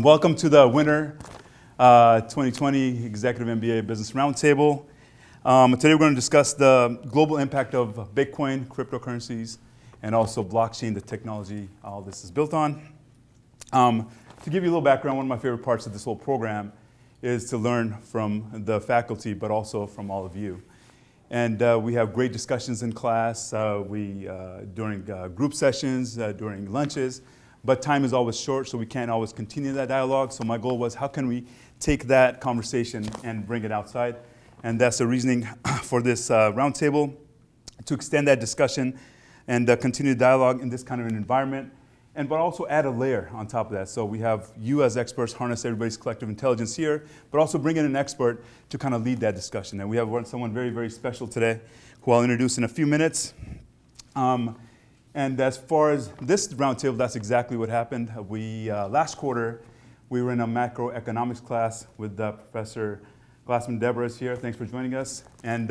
Welcome to the winter 2020 Executive MBA Business Roundtable. Today we're going to discuss the global impact of Bitcoin, cryptocurrencies, and also blockchain, the technology all this is built on. To give you a little background, one of my favorite parts of this whole program is to learn from the faculty, but also from all of you. And we have great discussions in class, during group sessions, during lunches, but time is always short, so we can't always continue that dialogue. So my goal was, how can we take that conversation and bring it outside? And that's the reasoning for this roundtable, to extend that discussion and continue the dialogue in this kind of an environment, but also add a layer on top of that. So we have you as experts harness everybody's collective intelligence here, but also bring in an expert to kind of lead that discussion. And we have someone very, very special today who I'll introduce in a few minutes. And as far as this roundtable, that's exactly what happened. Last quarter, we were in a macroeconomics class with Professor Glassman. Deborah is here. Thanks for joining us. And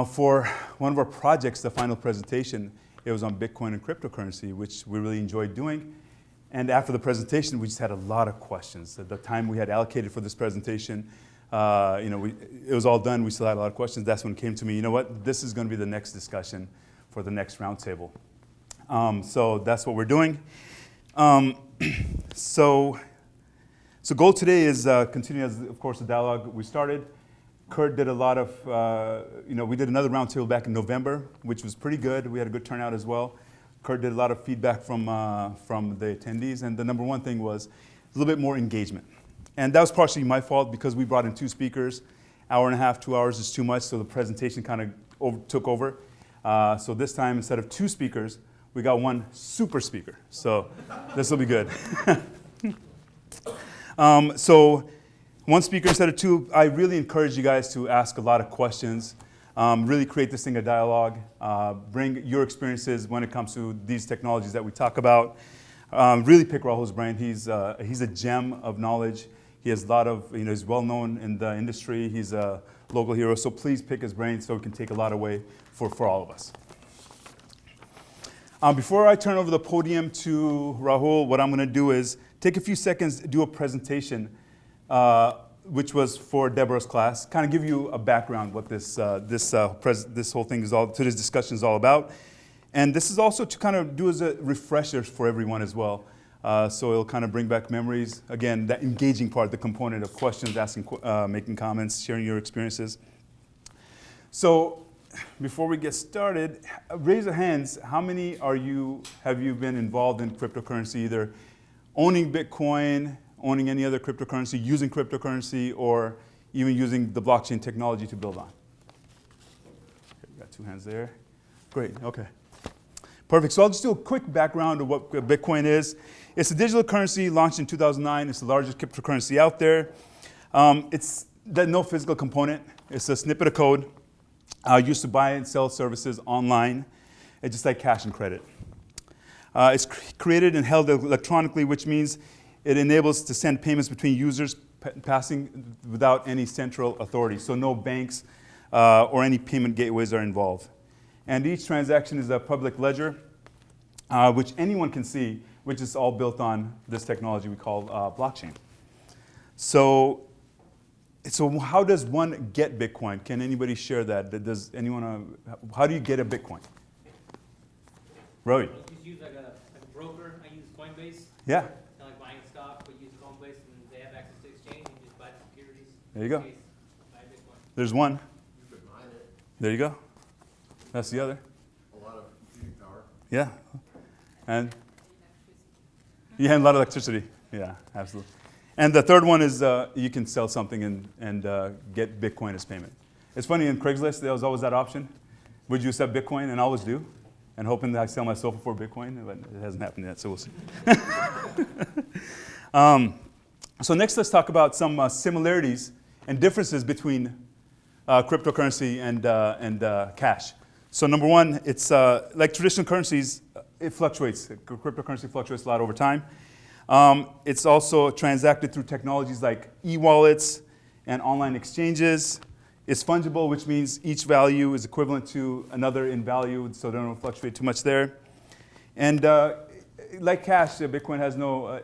for one of our projects, the final presentation, it was on Bitcoin and cryptocurrency, which we really enjoyed doing. And after the presentation, we just had a lot of questions. At the time we had allocated for this presentation, it was all done. We still had a lot of questions. That's when it came to me, you know what, this is going to be the next discussion for the next roundtable. So that's what we're doing. So goal today is continue, as of course, the dialogue we started. Kurt did a lot of, we did another roundtable back in November, which was pretty good. We had a good turnout as well. Kurt did a lot of feedback from the attendees, and the number one thing was a little bit more engagement. And that was partially my fault because we brought in two speakers. Hour and a half, 2 hours is too much, so the presentation kind of took over. So this time, instead of two speakers, we got one super speaker. So this will be good. So one speaker instead of two. I really encourage you guys to ask a lot of questions, really create this thing a dialogue, bring your experiences when it comes to these technologies that we talk about. Really pick Rahul's brain. He's a gem of knowledge. He has a lot of, he's well known in the industry. He's a local hero. So please pick his brain so we can take a lot away for all of us. Before I turn over the podium to Rahul, what I'm going to do is take a few seconds, do a presentation, which was for Deborah's class, kind of give you a background what this whole thing is all, today's discussion is all about. And this is also to kind of do as a refresher for everyone as well. So it'll kind of bring back memories. Again, that engaging part, the component of questions, asking, making comments, sharing your experiences. So before we get started, raise your hands. How many have you been involved in cryptocurrency, either owning Bitcoin, owning any other cryptocurrency, using cryptocurrency, or even using the blockchain technology to build on? Okay, we got 2 hands there. Great, okay. Perfect, so I'll just do a quick background of what Bitcoin is. It's a digital currency launched in 2009. It's the largest cryptocurrency out there. It's no physical component. It's a snippet of code used to buy and sell services online. It's just like cash and credit. It's created and held electronically, which means it enables to send payments between users passing without any central authority. So no banks or any payment gateways are involved. And each transaction is a public ledger, which anyone can see, which is all built on this technology we call blockchain. So how does one get Bitcoin? Can anybody share that? Does anyone? How do you get a Bitcoin? Roy. You just use like a broker. I use Coinbase. Yeah. Kind of like buying stock, but use Coinbase, and they have access to exchange. You just buy the securities. There you go. Buy Bitcoin. There's one. You could mine it. There you go. That's the other. A lot of computing power. Yeah. And a lot of electricity. Yeah, absolutely. And the third one is you can sell something and get Bitcoin as payment. It's funny, in Craigslist, there was always that option. Would you accept Bitcoin? And I always do. And hoping that I sell my sofa for Bitcoin, but it hasn't happened yet, so we'll see. So next, let's talk about some similarities and differences between cryptocurrency and cash. So number one, it's like traditional currencies, it fluctuates. Cryptocurrency fluctuates a lot over time. It's also transacted through technologies like e-wallets and online exchanges. It's fungible, which means each value is equivalent to another in value, so they don't fluctuate too much there. And like cash, Bitcoin has no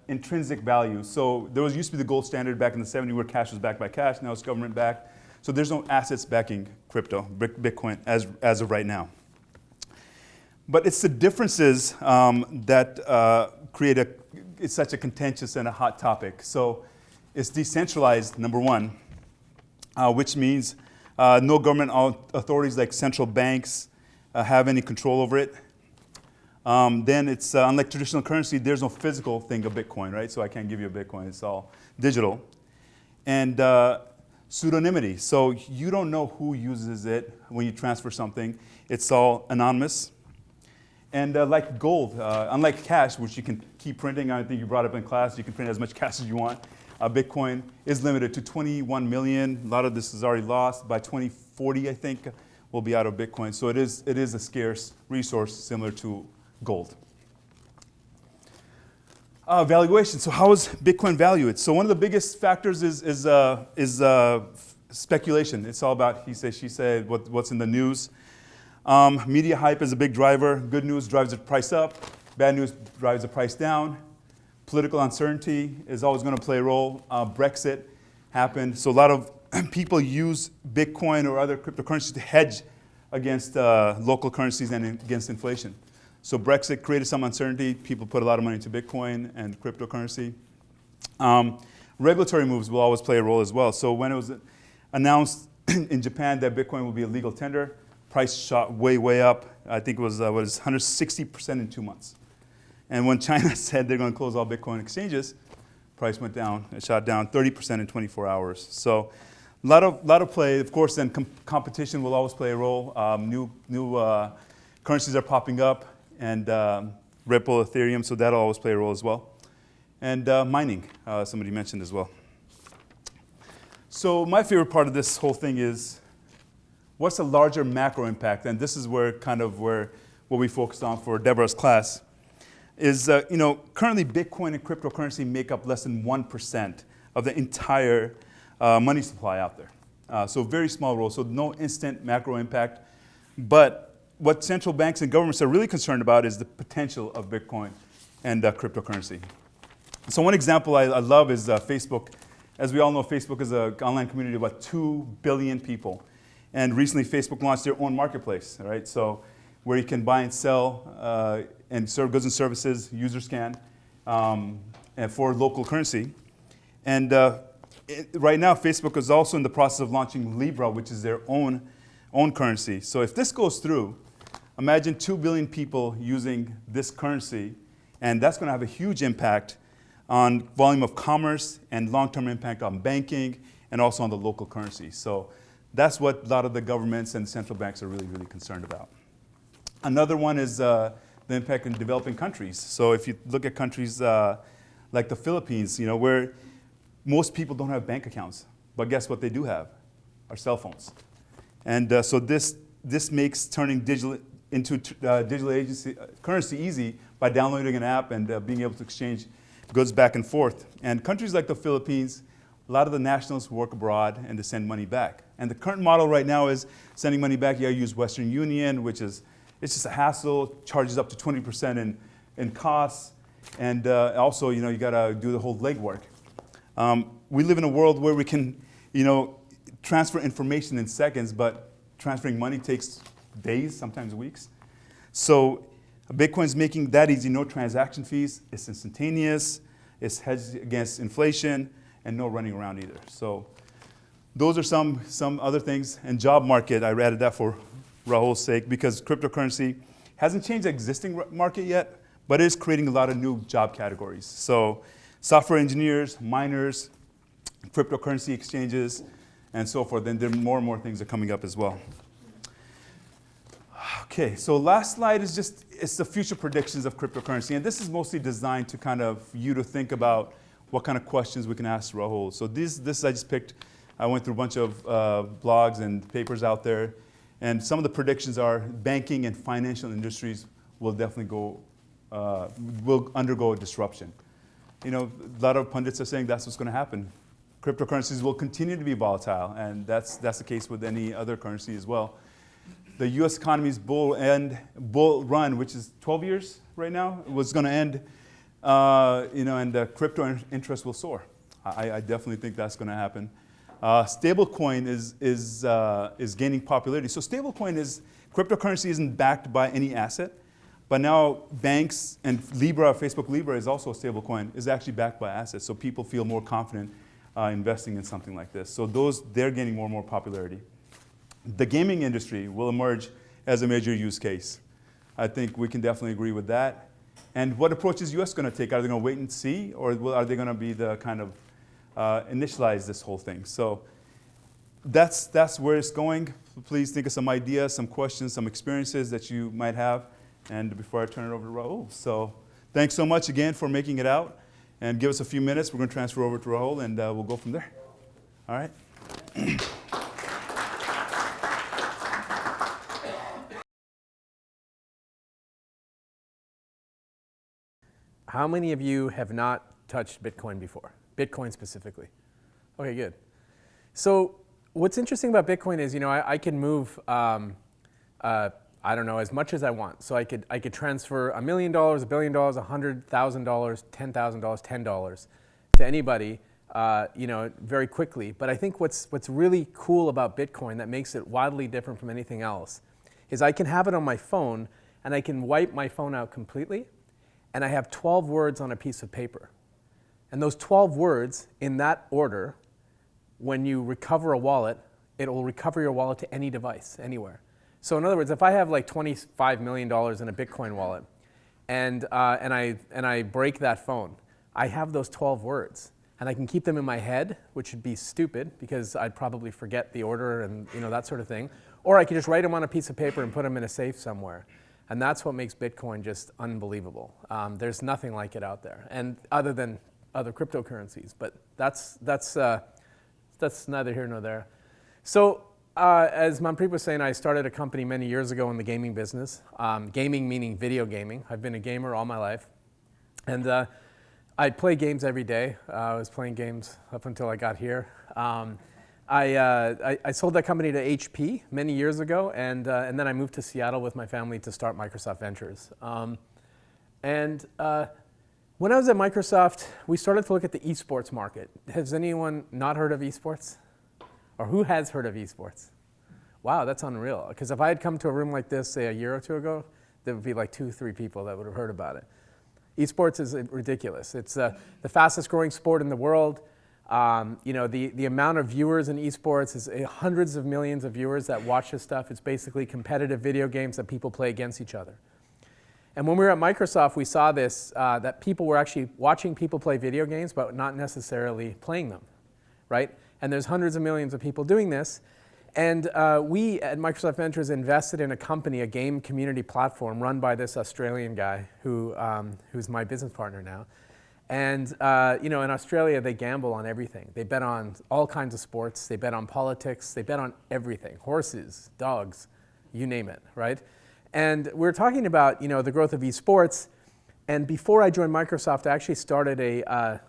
intrinsic value. So there used to be the gold standard back in the 70s where cash was backed by cash. Now it's government backed. So there's no assets backing crypto, Bitcoin, as of right now. But it's the differences that create it's such a contentious and a hot topic. So it's decentralized, number one, which means no government authorities like central banks have any control over it. Then it's unlike traditional currency, there's no physical thing of Bitcoin, right? So I can't give you a Bitcoin, it's all digital. And pseudonymity, so you don't know who uses it when you transfer something. It's all anonymous. And like gold, unlike cash, which you can keep printing, I think you brought up in class, you can print as much cash as you want. Bitcoin is limited to 21 million. A lot of this is already lost. By 2040, I think, we'll be out of Bitcoin. So it is a scarce resource similar to gold. Valuation. So how is Bitcoin valued? So one of the biggest factors is speculation. It's all about he say, she say, what's in the news. Media hype is a big driver. Good news drives the price up. Bad news drives the price down. Political uncertainty is always going to play a role. Brexit happened. So a lot of people use Bitcoin or other cryptocurrencies to hedge against local currencies and against inflation. So Brexit created some uncertainty. People put a lot of money into Bitcoin and cryptocurrency. Regulatory moves will always play a role as well. So when it was announced in Japan that Bitcoin will be a legal tender, price shot way up. I think it was 160% in 2 months. And when China said they're going to close all Bitcoin exchanges, price went down. It shot down 30% in 24 hours. So a lot of play. Of course, then competition will always play a role. New currencies are popping up, and Ripple, Ethereum, so that'll always play a role as well. And mining, somebody mentioned as well. So my favorite part of this whole thing is what's the larger macro impact? And this is where what we focused on for Deborah's class is, currently Bitcoin and cryptocurrency make up less than 1% of the entire money supply out there. So very small role, so no instant macro impact. But what central banks and governments are really concerned about is the potential of Bitcoin and cryptocurrency. So one example I love is Facebook. As we all know, Facebook is an online community of about 2 billion people. And recently Facebook launched their own marketplace, right? So where you can buy and sell and serve goods and services, users can, and for local currency. And right now, Facebook is also in the process of launching Libra, which is their own currency. So if this goes through, imagine 2 billion people using this currency, and that's going to have a huge impact on volume of commerce and long-term impact on banking and also on the local currency. So that's what a lot of the governments and central banks are really, really concerned about. Another one is the impact in developing countries. So if you look at countries like the Philippines, where most people don't have bank accounts, but guess what they do have? Our cell phones. And so this makes turning digital agency currency easy by downloading an app and being able to exchange goods back and forth. And countries like the Philippines, a lot of the nationals work abroad and they send money back. And the current model right now is sending money back. You gotta use Western Union, which is, it's just a hassle, charges up to 20% in costs. And also, you gotta do the whole legwork. We live in a world where we can, transfer information in seconds, but transferring money takes days, sometimes weeks. So Bitcoin's making that easy, no transaction fees, it's instantaneous, it's hedged against inflation, and no running around either. So those are some other things. And job market, I added that for Rahul's sake, because cryptocurrency hasn't changed the existing market yet, but it is creating a lot of new job categories. So software engineers, miners, cryptocurrency exchanges, and so forth. And then more and more things are coming up as well. Okay, so last slide is it's the future predictions of cryptocurrency. And this is mostly designed to kind of you to think about what kind of questions we can ask Rahul. So this I just picked, I went through a bunch of blogs and papers out there. And some of the predictions are banking and financial industries will definitely will undergo a disruption. A lot of pundits are saying that's what's going to happen. Cryptocurrencies will continue to be volatile, and that's the case with any other currency as well. the U.S. economy's bull run, which is 12 years right now, was going to end, and the crypto interest will soar. I definitely think that's going to happen. Stablecoin is gaining popularity. So stablecoin is, cryptocurrency isn't backed by any asset, but now banks and Libra, Facebook Libra is also a stablecoin, is actually backed by assets. So people feel more confident investing in something like this. So they're gaining more and more popularity. The gaming industry will emerge as a major use case. I think we can definitely agree with that. And what approach is U.S. going to take? Are they going to wait and see, or are they going to be the kind of initialize this whole thing? So that's where it's going. Please think of some ideas, some questions, some experiences that you might have. And before I turn it over to Rahul. So thanks so much again for making it out. And give us a few minutes. We're going to transfer over to Rahul, and we'll go from there. All right. How many of you have not touched Bitcoin before? Bitcoin specifically. Okay, good. So what's interesting about Bitcoin is, I can move, I don't know, as much as I want. So I could transfer $1 million, $1 billion, $100,000, $10,000, $10 to anybody, very quickly. But I think what's really cool about Bitcoin that makes it wildly different from anything else is I can have it on my phone, and I can wipe my phone out completely, and I have 12 words on a piece of paper. And those 12 words, in that order, when you recover a wallet, it will recover your wallet to any device, anywhere. So in other words, if I have like $25 million in a Bitcoin wallet, and I break that phone, I have those 12 words, and I can keep them in my head, which would be stupid because I'd probably forget the order and that sort of thing. Or I could just write them on a piece of paper and put them in a safe somewhere. And that's what makes Bitcoin just unbelievable. There's nothing like it out there, and other than other cryptocurrencies. But that's neither here nor there. So as Manpreet was saying, I started a company many years ago in the gaming business. Gaming meaning video gaming. I've been a gamer all my life, and I play games every day. I was playing games up until I got here. I sold that company to HP many years ago, and then I moved to Seattle with my family to start Microsoft Ventures. When I was at Microsoft, we started to look at the esports market. Has anyone not heard of esports? Or who has heard of esports? Wow, that's unreal. Because if I had come to a room like this, say, a year or two ago, there would be like 2-3 people that would have heard about it. Esports is ridiculous. It's the fastest growing sport in the world. The amount of viewers in esports is hundreds of millions of viewers that watch this stuff. It's basically competitive video games that people play against each other. And when we were at Microsoft, we saw this, that people were actually watching people play video games, but not necessarily playing them, right? And there's hundreds of millions of people doing this. And we at Microsoft Ventures invested in a company, a game community platform run by this Australian guy who's my business partner now. And in Australia, they gamble on everything. They bet on all kinds of sports. They bet on politics. They bet on everything: horses, dogs, you name it, right? And we're talking about the growth of esports. And before I joined Microsoft, I actually started a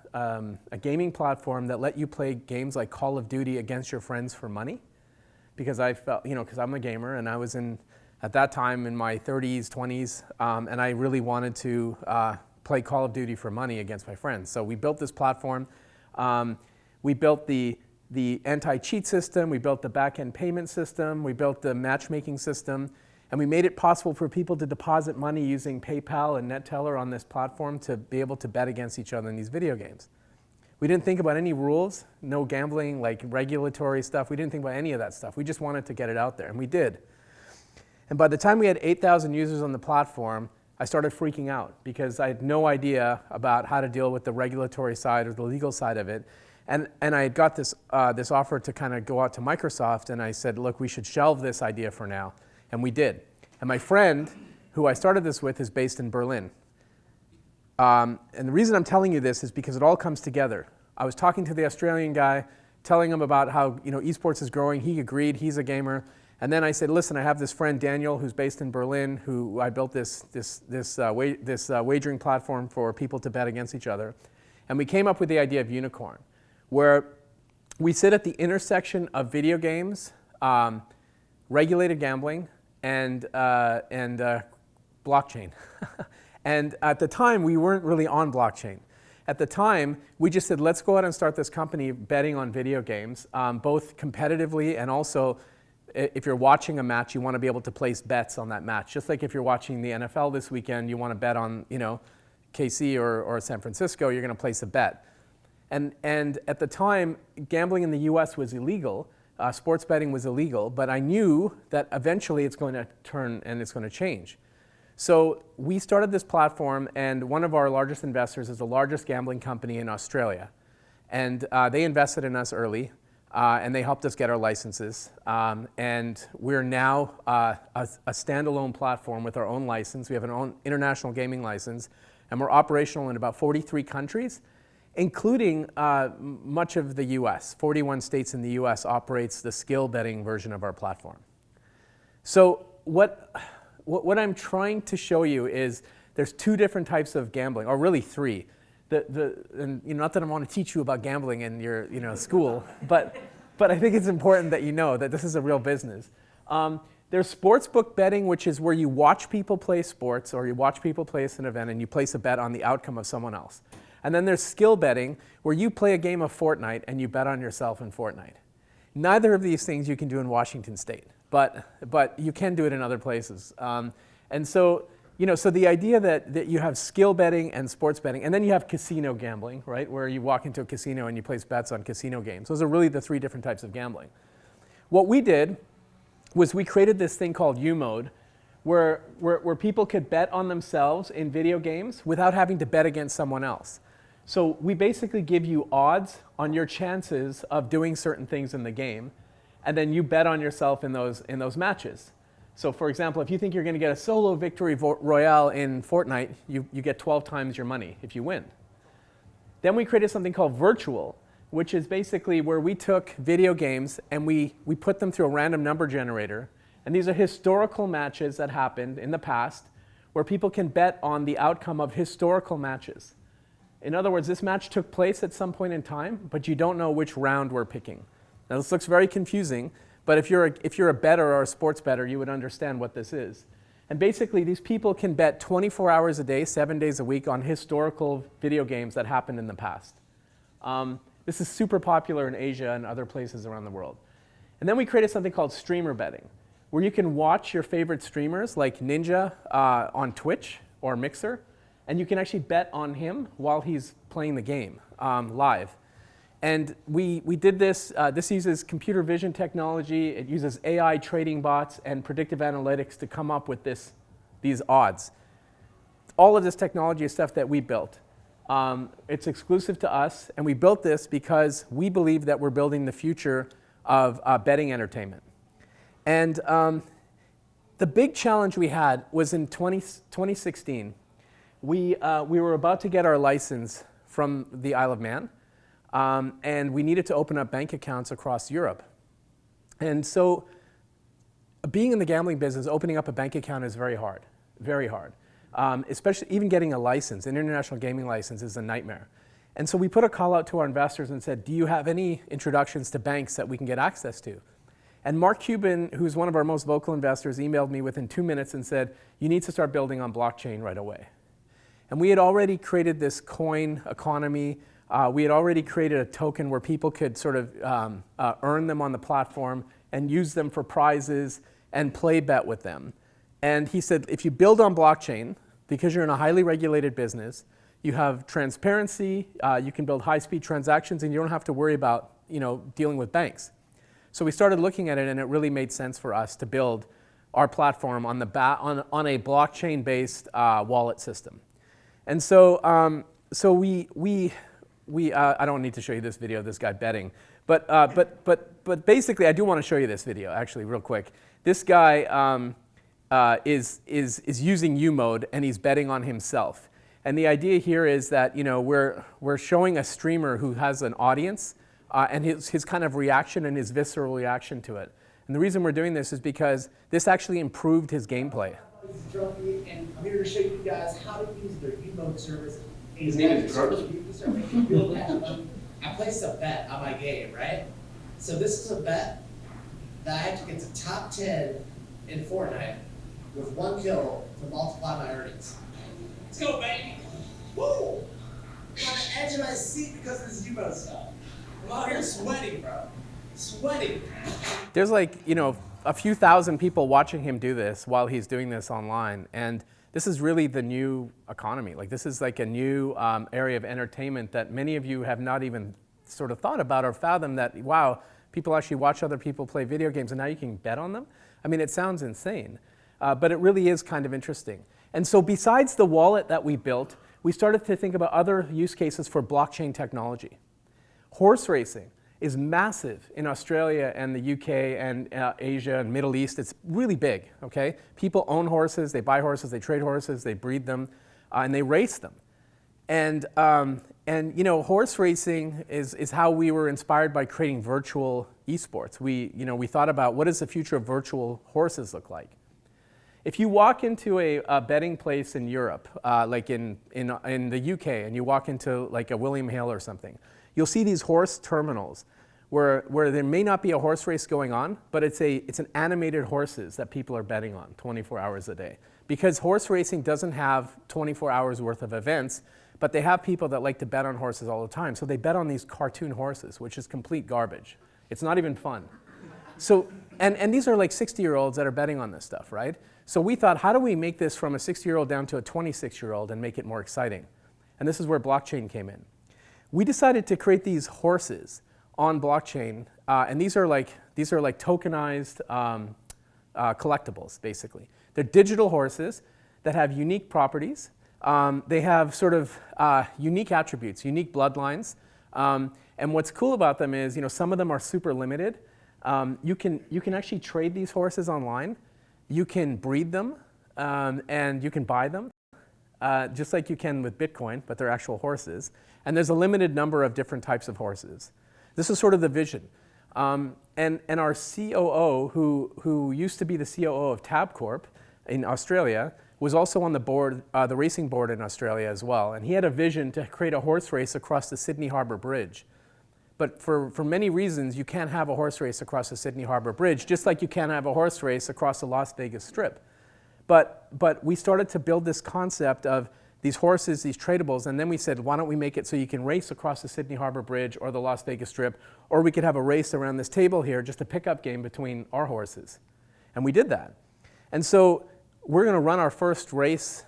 gaming platform that let you play games like Call of Duty against your friends for money, because I felt because I'm a gamer and I was at that time in my 30s, 20s, and I really wanted to play Call of Duty for money against my friends. So we built this platform. We built the anti-cheat system. We built the back-end payment system. We built the matchmaking system. And we made it possible for people to deposit money using PayPal and NetTeller on this platform to be able to bet against each other in these video games. We didn't think about any rules, no gambling, like regulatory stuff. We didn't think about any of that stuff. We just wanted to get it out there, and we did. And by the time we had 8,000 users on the platform, I started freaking out because I had no idea about how to deal with the regulatory side or the legal side of it. And I had got this offer to kind of go out to Microsoft, and I said, look, we should shelve this idea for now. And we did. And my friend, who I started this with, is based in Berlin. And the reason I'm telling you this is because it all comes together. I was talking to the Australian guy, telling him about how esports is growing. He agreed. He's a gamer. And then I said, listen, I have this friend Daniel who's based in Berlin, who I built this wagering platform for people to bet against each other. And we came up with the idea of Unikrn, where we sit at the intersection of video games, regulated gambling, and blockchain. And at the time, we weren't really on blockchain. At the time, we just said, let's go out and start this company betting on video games, both competitively and also if you're watching a match, you want to be able to place bets on that match. Just like if you're watching the NFL this weekend, you want to bet on, KC or San Francisco, you're going to place a bet. And at the time, gambling in the US was illegal. Sports betting was illegal, but I knew that eventually it's going to turn and it's going to change. So we started this platform, and one of our largest investors is the largest gambling company in Australia. And they invested in us early, and they helped us get our licenses. And we're now a standalone platform with our own license. We have an own international gaming license, and we're operational in about 43 countries, including much of the US. 41 states in the US operates the skill betting version of our platform. So what I'm trying to show you is there's two different types of gambling, or really three. And not that I want to teach you about gambling in your school, but I think it's important that you know that this is a real business. There's sportsbook betting, which is where you watch people play sports, or you watch people place an event and you place a bet on the outcome of someone else. And then there's skill betting, where you play a game of Fortnite and you bet on yourself in Fortnite. Neither of these things you can do in Washington State, but you can do it in other places. And so, so the idea that you have skill betting and sports betting, and then you have casino gambling, right, where you walk into a casino and you place bets on casino games. Those are really the three different types of gambling. What we did was we created this thing called U-Mode, where people could bet on themselves in video games without having to bet against someone else. So we basically give you odds on your chances of doing certain things in the game, and then you bet on yourself in those matches. So for example, if you think you're going to get a solo victory royale in Fortnite, you get 12 times your money if you win. Then we created something called Virtual, which is basically where we took video games and we put them through a random number generator. And these are historical matches that happened in the past where people can bet on the outcome of historical matches. In other words, this match took place at some point in time, but you don't know which round we're picking. Now this looks very confusing, but if you're a bettor or a sports bettor, you would understand what this is. And basically, these people can bet 24 hours a day, 7 days a week on historical video games that happened in the past. This is super popular in Asia and other places around the world. And then we created something called streamer betting, where you can watch your favorite streamers like Ninja on Twitch or Mixer, and you can actually bet on him while he's playing the game live. And we did this. This uses computer vision technology. It uses AI trading bots and predictive analytics to come up with these odds. All of this technology is stuff that we built. It's exclusive to us, and we built this because we believe that we're building the future of betting entertainment. And the big challenge we had was in 2016. We were about to get our license from the Isle of Man. And we needed to open up bank accounts across Europe. And so being in the gambling business, opening up a bank account is very hard, very hard. Especially even getting a license, an international gaming license is a nightmare. And so we put a call out to our investors and said, do you have any introductions to banks that we can get access to? And Mark Cuban, who's one of our most vocal investors, emailed me within 2 minutes and said, you need to start building on blockchain right away. And we had already created this coin economy. We had already created a token where people could sort of earn them on the platform and use them for prizes and play bet with them. And he said, if you build on blockchain, because you're in a highly regulated business, you have transparency, you can build high-speed transactions, and you don't have to worry about dealing with banks. So we started looking at it, and it really made sense for us to build our platform on a blockchain-based wallet system. And so, I don't need to show you this video of this guy betting, but basically I do want to show you this video actually real quick. This guy is using U-Mode and he's betting on himself. And the idea here is that we're showing a streamer who has an audience and his kind of reaction and his visceral reaction to it. And the reason we're doing this is because this actually improved his gameplay. And I'm here to show you guys how to use their U-Mode service. His name is George. I placed a bet on my game, right? So this is a bet that I have to get to top 10 in Fortnite with 1 kill to multiply my earnings. Let's go, baby! Woo! I'm on the edge of my seat because of this emote stuff. I'm out here sweating, bro. Sweating. There's like, a few thousand people watching him do this while he's doing this online. And this is really the new economy. Like, this is like a new area of entertainment that many of you have not even sort of thought about or fathomed that, wow, people actually watch other people play video games and now you can bet on them. I mean, it sounds insane, but it really is kind of interesting. And so besides the wallet that we built, we started to think about other use cases for blockchain technology. Horse racing is massive in Australia and the UK and Asia and Middle East. It's really big, okay? People own horses, they buy horses, they trade horses, they breed them, and they race them. And horse racing is how we were inspired by creating virtual esports. We thought about what does the future of virtual horses look like? If you walk into a betting place in Europe, like in the UK, and you walk into like a William Hill or something, you'll see these horse terminals where there may not be a horse race going on, but it's an animated horses that people are betting on 24 hours a day. Because horse racing doesn't have 24 hours worth of events, but they have people that like to bet on horses all the time. So they bet on these cartoon horses, which is complete garbage. It's not even fun. So, and these are like 60-year-olds that are betting on this stuff, right? So we thought, how do we make this from a 60-year-old down to a 26-year-old and make it more exciting? And this is where blockchain came in. We decided to create these horses on blockchain, and these are like tokenized collectibles, basically. They're digital horses that have unique properties. They have sort of unique attributes, unique bloodlines. And what's cool about them is, some of them are super limited. You can actually trade these horses online. You can breed them, and you can buy them, just like you can with Bitcoin, but they're actual horses. And there's a limited number of different types of horses. This is sort of the vision. And our COO, who used to be the COO of Tabcorp in Australia, was also on the board, the racing board in Australia as well. And he had a vision to create a horse race across the Sydney Harbour Bridge. But for many reasons, you can't have a horse race across the Sydney Harbour Bridge, just like you can't have a horse race across the Las Vegas Strip. But we started to build this concept of these horses, these tradables, and then we said, why don't we make it so you can race across the Sydney Harbour Bridge or the Las Vegas Strip, or we could have a race around this table here, just a pickup game between our horses. And we did that. And so we're going to run our first race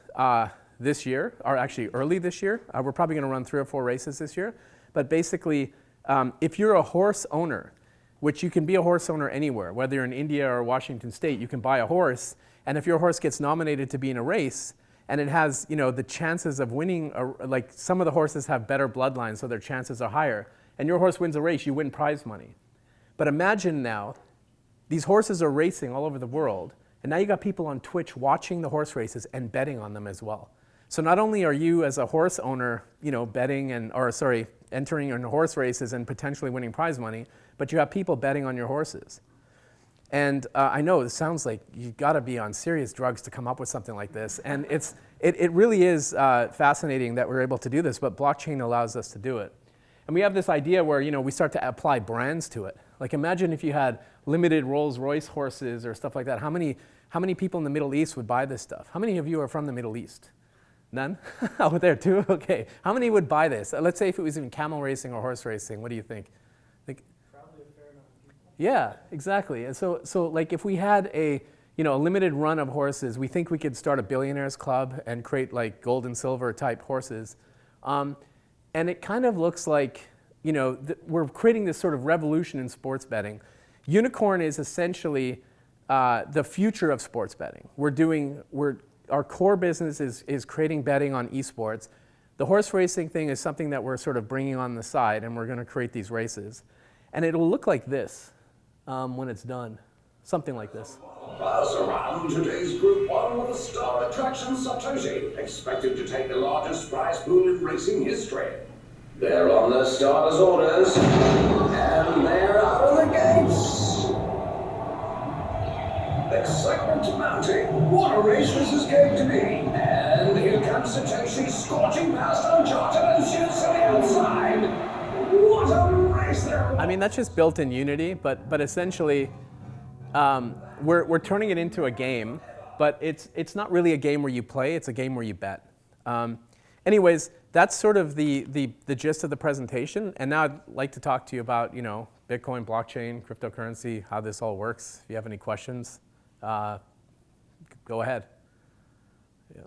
this year, or actually early this year. We're probably going to run 3 or 4 races this year. But basically, if you're a horse owner, which you can be a horse owner anywhere, whether you're in India or Washington State, you can buy a horse. And if your horse gets nominated to be in a race, and it has, the chances of winning, like some of the horses have better bloodlines, so their chances are higher. And your horse wins a race, you win prize money. But imagine now, these horses are racing all over the world, and now you got people on Twitch watching the horse races and betting on them as well. So not only are you as a horse owner, betting entering in horse races and potentially winning prize money, but you have people betting on your horses. And I know it sounds like you've got to be on serious drugs to come up with something like this. And it really is fascinating that we're able to do this, but blockchain allows us to do it. And we have this idea where we start to apply brands to it. Like imagine if you had limited Rolls-Royce horses or stuff like that. How many people in the Middle East would buy this stuff? How many of you are from the Middle East? None? Oh, there too? Okay. How many would buy this? Let's say if it was even camel racing or horse racing, what do you think? Probably a fair amount of people. Yeah, exactly. And so like if we had a limited run of horses, we think we could start a billionaires club and create like gold and silver type horses. And it kind of looks like, we're creating this sort of revolution in sports betting. Unikrn is essentially the future of sports betting. Our core business is creating betting on esports. The horse racing thing is something that we're sort of bringing on the side, and we're going to create these races. And it'll look like this when it's done, something like this. Buzz around today's Group 1 with the star attraction Satoshi, expected to take the largest prize pool in racing history. They're on their starters' orders, and they're out of the gates. Excitement mounting. What a race this is going to be. And here comes Satoshi scorching past Uncharted and shoots to the outside. What a race there was. I mean, that's just built in Unity, but essentially, we're turning it into a game, but it's not really a game where you play, it's a game where you bet. Anyways, that's sort of the gist of the presentation, and now I'd like to talk to you about, Bitcoin, blockchain, cryptocurrency, how this all works. If you have any questions, go ahead. Yeah.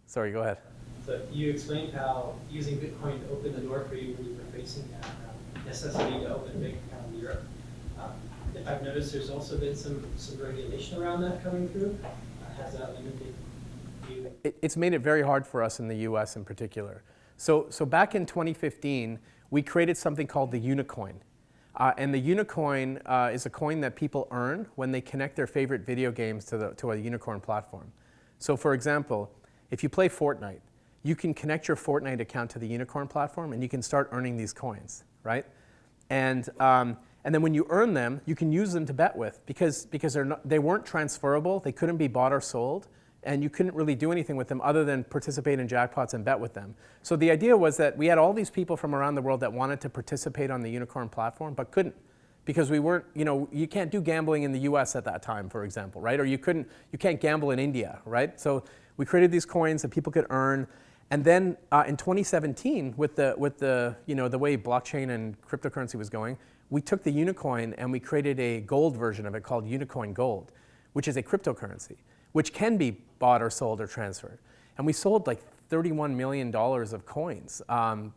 Sorry, go ahead. So you explained how using Bitcoin opened the door for you when you were facing that necessity to open a bank account in Europe. If I've noticed, there's also been some regulation around that coming through. Has that limited you? It's made it very hard for us in the US in particular. So back in 2015, we created something called the Unicoin. And the Unicoin is a coin that people earn when they connect their favorite video games to a Unicorn platform. So for example, if you play Fortnite, you can connect your Fortnite account to the Unicorn platform and you can start earning these coins, right? And then when you earn them, you can use them to bet with because they weren't transferable, they couldn't be bought or sold, and you couldn't really do anything with them other than participate in jackpots and bet with them. So the idea was that we had all these people from around the world that wanted to participate on the Unicorn platform but couldn't because we weren't, you can't do gambling in the US at that time, for example, right? Or you can't gamble in India, right? So we created these coins that people could earn. And then in 2017, with the way blockchain and cryptocurrency was going, we took the Unicoin and we created a gold version of it called Unicoin Gold, which is a cryptocurrency, which can be bought or sold or transferred. And we sold like $31 million of coins,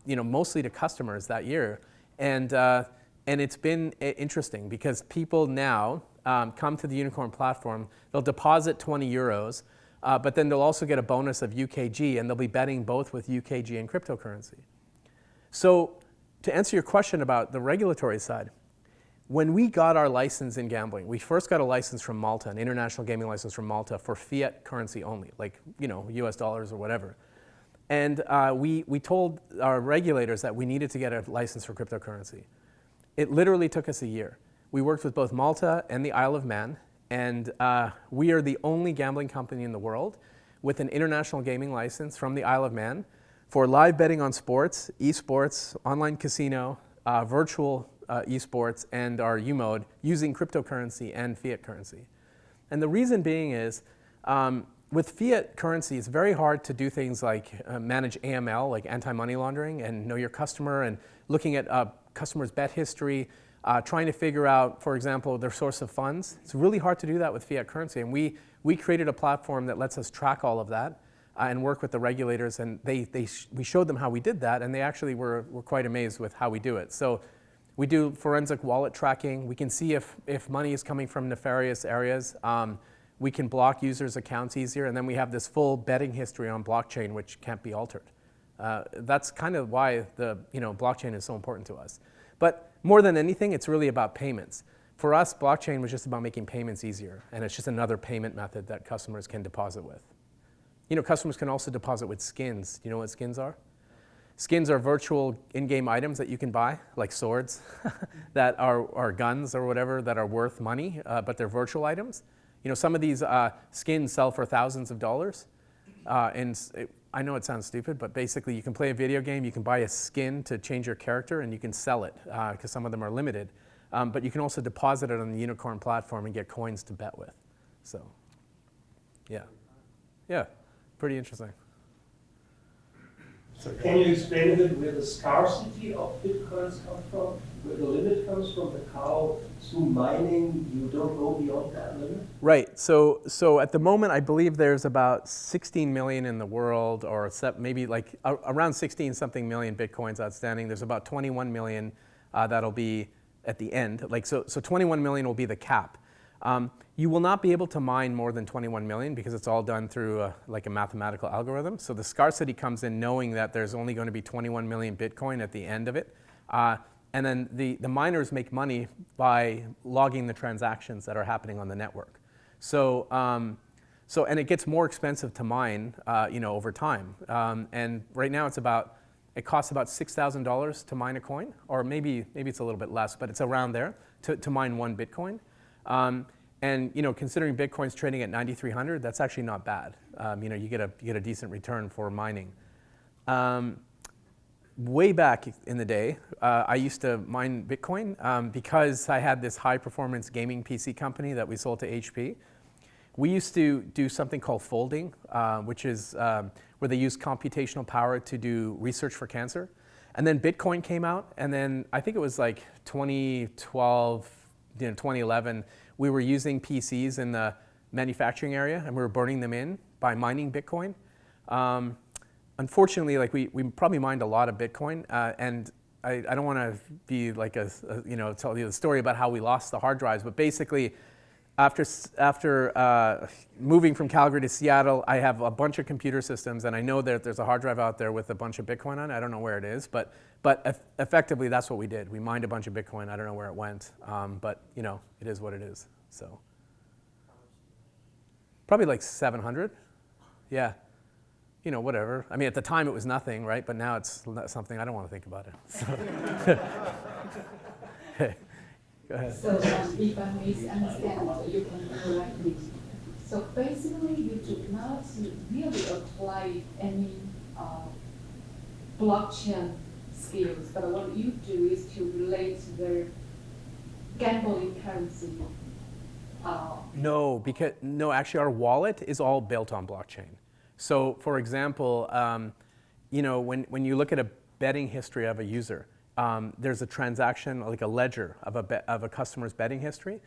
mostly to customers that year. And it's been interesting because people now come to the Unicorn platform, they'll deposit 20 euros, but then they'll also get a bonus of UKG, and they'll be betting both with UKG and cryptocurrency. So to answer your question about the regulatory side, when we got our license in gambling, we first got a license from Malta, an international gaming license from Malta for fiat currency only, like US dollars or whatever. And we told our regulators that we needed to get a license for cryptocurrency. It literally took us a year. We worked with both Malta and the Isle of Man, and we are the only gambling company in the world with an international gaming license from the Isle of Man for live betting on sports, esports, online casino, virtual esports, and our U-mode using cryptocurrency and fiat currency. And the reason being is, with fiat currency, it's very hard to do things like manage AML, like anti-money laundering, and know your customer, and looking at customers' bet history, trying to figure out, for example, their source of funds. It's really hard to do that with fiat currency. And we created a platform that lets us track all of that and work with the regulators. And we showed them how we did that, and they actually were quite amazed with how we do it. So we do forensic wallet tracking. We can see if money is coming from nefarious areas. We can block users' accounts easier. And then we have this full betting history on blockchain, which can't be altered. That's kind of why the blockchain is so important to us. But more than anything, it's really about payments. For us, blockchain was just about making payments easier, and it's just another payment method that customers can deposit with. Customers can also deposit with skins. Do you know what skins are? Skins are virtual in-game items that you can buy, like swords, that are guns or whatever that are worth money, but they're virtual items. Some of these skins sell for thousands of dollars, I know it sounds stupid, but basically you can play a video game, you can buy a skin to change your character, and you can sell it, because some of them are limited. But you can also deposit it on the Unicorn platform and get coins to bet with. So, yeah, pretty interesting. Can you explain a bit where the scarcity of bitcoins comes from? Where the limit comes from? How through mining you don't go beyond that limit? Right. So at the moment, I believe there's about 16 million in the world, or maybe like around 16 something million bitcoins outstanding. There's about 21 million that'll be at the end. So 21 million will be the cap. You will not be able to mine more than 21 million because it's all done through a mathematical algorithm. So the scarcity comes in knowing that there's only going to be 21 million Bitcoin at the end of it. And then the miners make money by logging the transactions that are happening on the network. So and it gets more expensive to mine, over time. And right now it costs about $6,000 to mine a coin, or maybe it's a little bit less, but it's around there to mine one Bitcoin. And considering Bitcoin's trading at 9,300, that's actually not bad. You get a decent return for mining. way back in the day, I used to mine Bitcoin because I had this high-performance gaming PC company that we sold to HP. We used to do something called folding, which is where they use computational power to do research for cancer. And then Bitcoin came out, and then I think it was like 2012, 2011, we were using PCs in the manufacturing area, and we were burning them in by mining Bitcoin. Unfortunately, like we probably mined a lot of Bitcoin, and I don't want to be like tell you the story about how we lost the hard drives, but basically, after moving from Calgary to Seattle, I have a bunch of computer systems, and I know that there's a hard drive out there with a bunch of Bitcoin on it. I don't know where it is, but effectively that's what we did. We mined a bunch of Bitcoin. I don't know where it went, but it is what it is. So probably like 700. Yeah. Whatever. I mean, at the time it was nothing, right? But now it's something I don't want to think about it. So. Okay. Go ahead. So if I misunderstand, you can correct me. So basically, you do not really apply any blockchain skills, but what you do is to relate the gambling currency. No, actually, our wallet is all built on blockchain. So, for example, when you look at a betting history of a user, there's a transaction, like a ledger of a customer's betting history.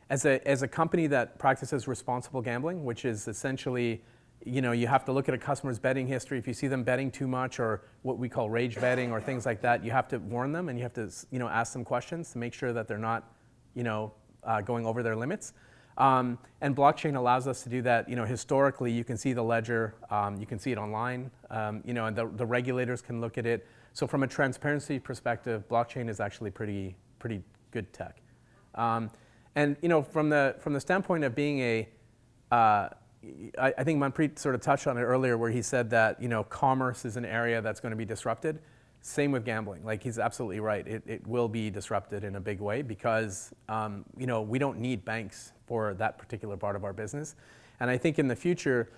As a company that practices responsible gambling, which is essentially, you have to look at a customer's betting history. If you see them betting too much, or what we call rage betting or things like that, you have to warn them, and you have to ask them questions to make sure that they're not going over their limits. And blockchain allows us to do that. Historically, you can see the ledger, you can see it online, and the regulators can look at it. So from a transparency perspective, blockchain is actually pretty good tech. And from the standpoint of being I think Manpreet sort of touched on it earlier, where he said that commerce is an area that's going to be disrupted. Same with gambling. Like, he's absolutely right. It will be disrupted in a big way because we don't need banks for that particular part of our business. And I think in the future,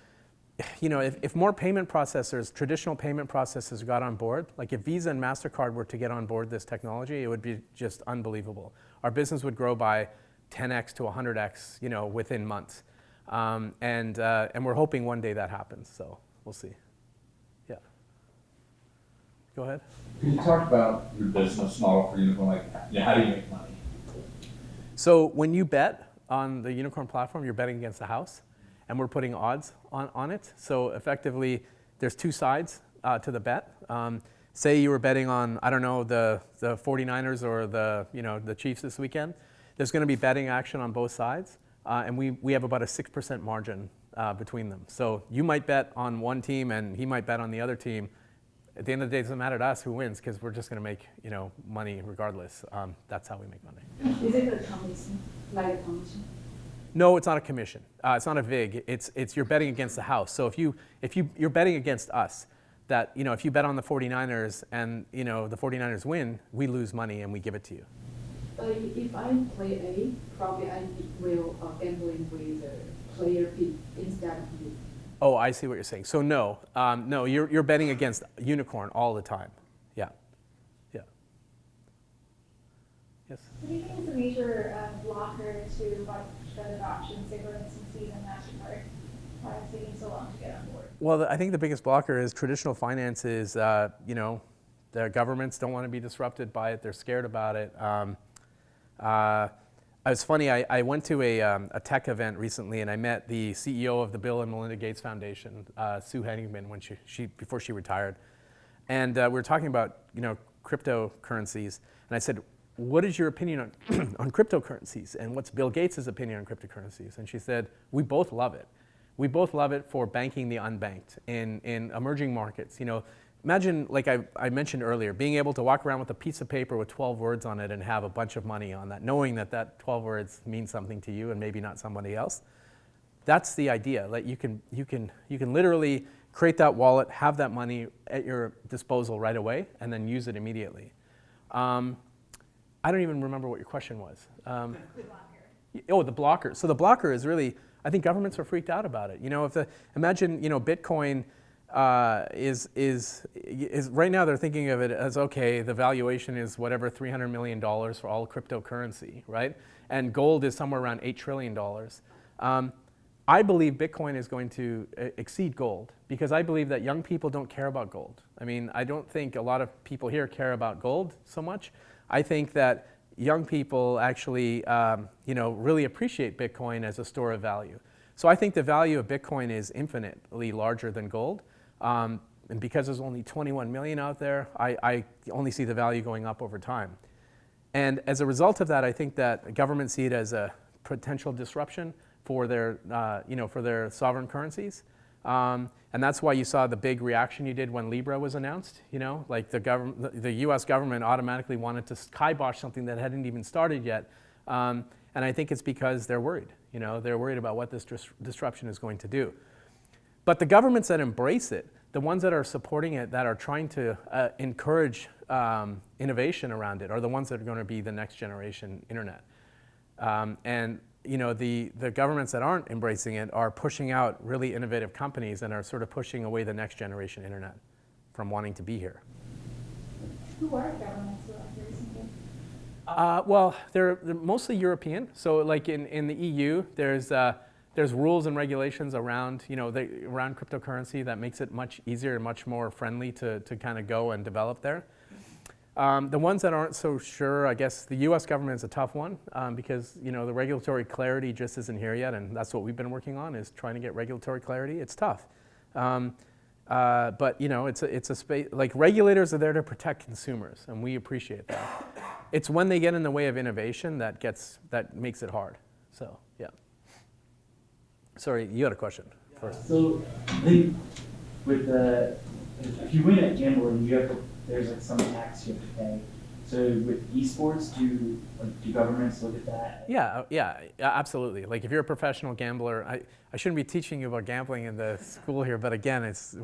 if more payment processors, traditional payment processors got on board, like if Visa and MasterCard were to get on board this technology, it would be just unbelievable. Our business would grow by 10x to 100x, within months. And we're hoping one day that happens, so we'll see. Yeah. Go ahead. Can you talk about your business model for Unikrn? How do you make money? So when you bet on the Unikrn platform, you're betting against the house, and we're putting odds on it. So effectively, there's two sides to the bet. Say you were betting on, I don't know, the 49ers or the Chiefs this weekend. There's going to be betting action on both sides, and we have about a 6% margin between them. So you might bet on one team, and he might bet on the other team. At the end of the day, it doesn't matter to us who wins, because we're just going to make money regardless. That's how we make money. Is it a commission, like a commission? No, it's not a commission. It's not a VIG. It's you're betting against the house. So if you're betting against us, that if you bet on the 49ers and the 49ers win, we lose money and we give it to you. But if I play A, probably I will gambling with player B instead of you. Oh, I see what you're saying. So no, you're betting against Unikrn all the time. Yeah. Yes. What do you think is the major blocker to widespread adoption, say for instance, Visa and MasterCard? Why it's taking so long to get on board? Well, I think the biggest blocker is traditional finance is, the governments don't want to be disrupted by it. They're scared about it. It's funny, I went to a tech event recently, and I met the CEO of the Bill and Melinda Gates Foundation, Sue Henningman, when before she retired. And we were talking about cryptocurrencies, and I said, what is your opinion on cryptocurrencies, and what's Bill Gates' opinion on cryptocurrencies? And she said, we both love it. We both love it for banking the unbanked in emerging markets. Imagine, like I mentioned earlier, being able to walk around with a piece of paper with 12 words on it and have a bunch of money on that, knowing that 12 words means something to you and maybe not somebody else. That's the idea. Like you can literally create that wallet, have that money at your disposal right away, and then use it immediately. I don't even remember what your question was. The blocker. So the blocker is really, I think governments are freaked out about it. Imagine, Bitcoin. is right now they're thinking of it as, okay, the valuation is whatever $300 million for all cryptocurrency, right? And gold is somewhere around $8 trillion. I believe Bitcoin is going to exceed gold because I believe that young people don't care about gold. I mean, I don't think a lot of people here care about gold so much. I think that young people actually, really appreciate Bitcoin as a store of value. So I think the value of Bitcoin is infinitely larger than gold. And because there's only 21 million out there, I only see the value going up over time. And as a result of that, I think that governments see it as a potential disruption for their, for their sovereign currencies. And that's why you saw the big reaction you did when Libra was announced. Like the U.S. government automatically wanted to kibosh something that hadn't even started yet. And I think it's because they're worried. They're worried about what this disruption is going to do. But the governments that embrace it, the ones that are supporting it, that are trying to encourage innovation around it, are the ones that are going to be the next generation internet. The governments that aren't embracing it are pushing out really innovative companies and are sort of pushing away the next generation internet from wanting to be here. Who are governments who are embracing it? Well, they're mostly European. So like in the EU, there's rules and regulations around, around cryptocurrency that makes it much easier and much more friendly to kind of go and develop there. The ones that aren't so sure, I guess the US government is a tough one because, the regulatory clarity just isn't here yet, and that's what we've been working on, is trying to get regulatory clarity. It's tough. But it's a space, like regulators are there to protect consumers, and we appreciate that. It's when they get in the way of innovation that makes it hard. So, yeah. Sorry, you had a question first. So, if you win at gambling, there's like some tax you have to pay. So with esports, do governments look at that? Yeah, absolutely. Like if you're a professional gambler, I shouldn't be teaching you about gambling in the school here, but again, it's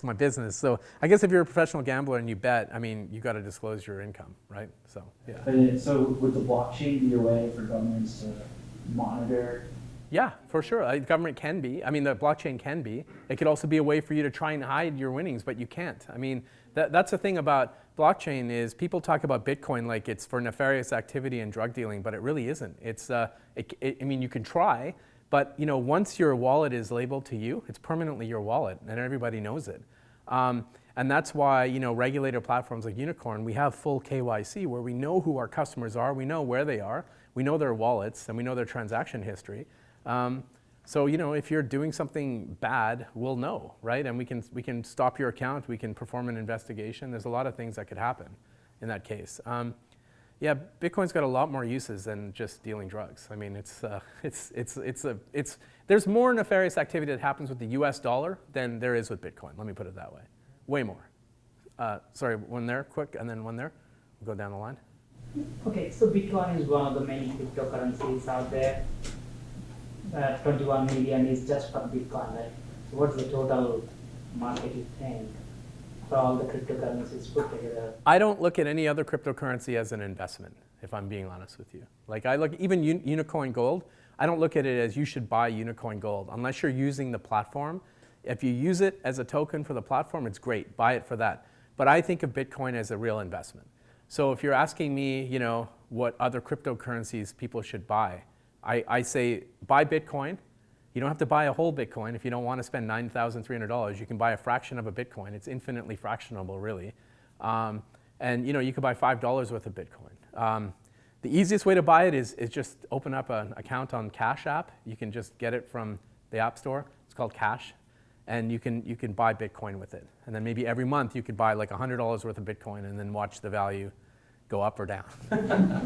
my business. So I guess if you're a professional gambler and you bet, you got to disclose your income, right? So yeah. So would the blockchain be a way for governments to monitor? Yeah, for sure. The government can be. The blockchain can be. It could also be a way for you to try and hide your winnings, but you can't. That's the thing about blockchain is people talk about Bitcoin like it's for nefarious activity and drug dealing, but it really isn't. It's, you can try, but once your wallet is labeled to you, it's permanently your wallet, and everybody knows it. And that's why regulated platforms like Unikrn, we have full KYC where we know who our customers are, we know where they are, we know their wallets, and we know their transaction history. So if you're doing something bad, we'll know, right? And we can stop your account. We can perform an investigation. There's a lot of things that could happen in that case. Bitcoin's got a lot more uses than just dealing drugs. There's more nefarious activity that happens with the U.S. dollar than there is with Bitcoin. Let me put it that way. Way more. Sorry, one there, quick, and then one there. We'll go down the line. Okay, so Bitcoin is one of the many cryptocurrencies out there. 21 million is just for Bitcoin, right? So what's the total market you think for all the cryptocurrencies put together? I don't look at any other cryptocurrency as an investment, if I'm being honest with you. Like I look, even Unicoin Gold, I don't look at it as you should buy Unicoin Gold unless you're using the platform. If you use it as a token for the platform, it's great, buy it for that. But I think of Bitcoin as a real investment. So if you're asking me, what other cryptocurrencies people should buy, I say buy Bitcoin. You don't have to buy a whole Bitcoin if you don't want to spend $9,300. You can buy a fraction of a Bitcoin. It's infinitely fractionable, really. And you can buy $5 worth of Bitcoin. The easiest way to buy it is just open up an account on Cash App. You can just get it from the App Store. It's called Cash. And you can buy Bitcoin with it. And then maybe every month you could buy like $100 worth of Bitcoin and then watch the value go up or down.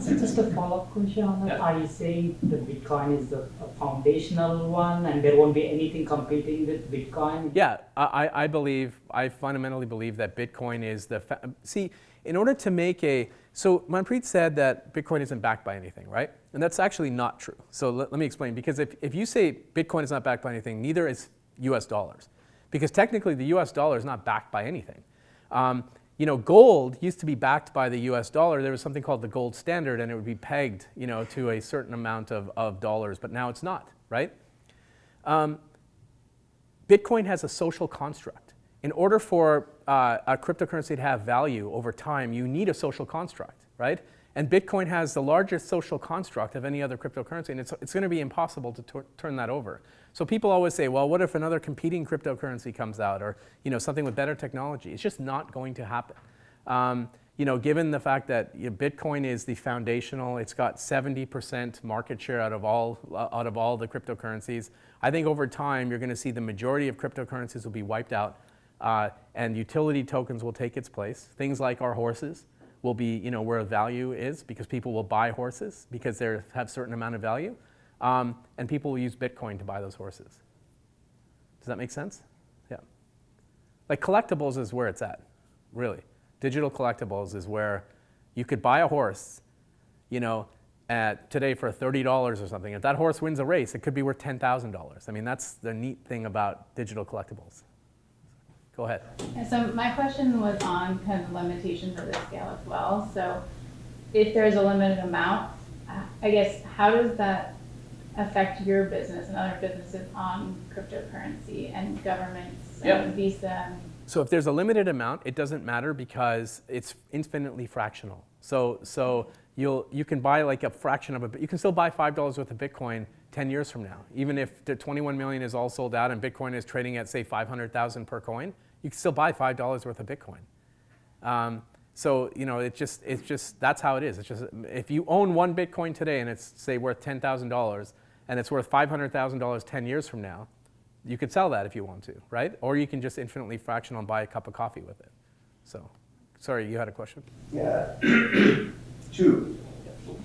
So just a follow-up question on that. Yeah. Are you saying that Bitcoin is a foundational one and there won't be anything competing with Bitcoin? Yeah, I fundamentally believe that Bitcoin is see, in order to make so Manpreet said that Bitcoin isn't backed by anything, right? And that's actually not true. So let me explain, because if you say Bitcoin is not backed by anything, neither is US dollars. Because technically the US dollar is not backed by anything. Gold used to be backed by the US dollar. There was something called the gold standard, and it would be pegged, to a certain amount of dollars, but now it's not, right? Bitcoin has a social construct. in order for a cryptocurrency to have value over time, you need a social construct, right? And Bitcoin has the largest social construct of any other cryptocurrency, and it's going to be impossible to turn that over. So people always say, well, what if another competing cryptocurrency comes out, or something with better technology? It's just not going to happen. Given the fact that Bitcoin is the foundational, it's got 70% market share out of all the cryptocurrencies. I think over time you're going to see the majority of cryptocurrencies will be wiped out, and utility tokens will take its place. Things like our horses will be, where value is, because people will buy horses because they have certain amount of value, and people will use Bitcoin to buy those horses. Does that make sense? Yeah. Like collectibles is where it's at, really. Digital collectibles is where you could buy a horse, today for $30 or something. If that horse wins a race, it could be worth $10,000. I mean, that's the neat thing about digital collectibles. Go ahead. And so my question was on kind of limitations of the scale as well. So if there's a limited amount, I guess, how does that affect your business and other businesses on cryptocurrency and governments and Visa? So if there's a limited amount, it doesn't matter because it's infinitely fractional. So you can buy like a fraction of you can still buy $5 worth of Bitcoin 10 years from now. Even if the 21 million is all sold out and Bitcoin is trading at, say, 500,000 per coin, you can still buy $5 worth of Bitcoin. It's just that's how it is. It's just if you own one Bitcoin today and it's, say, worth $10,000 and it's worth $500,000 10 years from now, you could sell that if you want to, right? Or you can just infinitely fractional and buy a cup of coffee with it. So, sorry, you had a question? Yeah, two.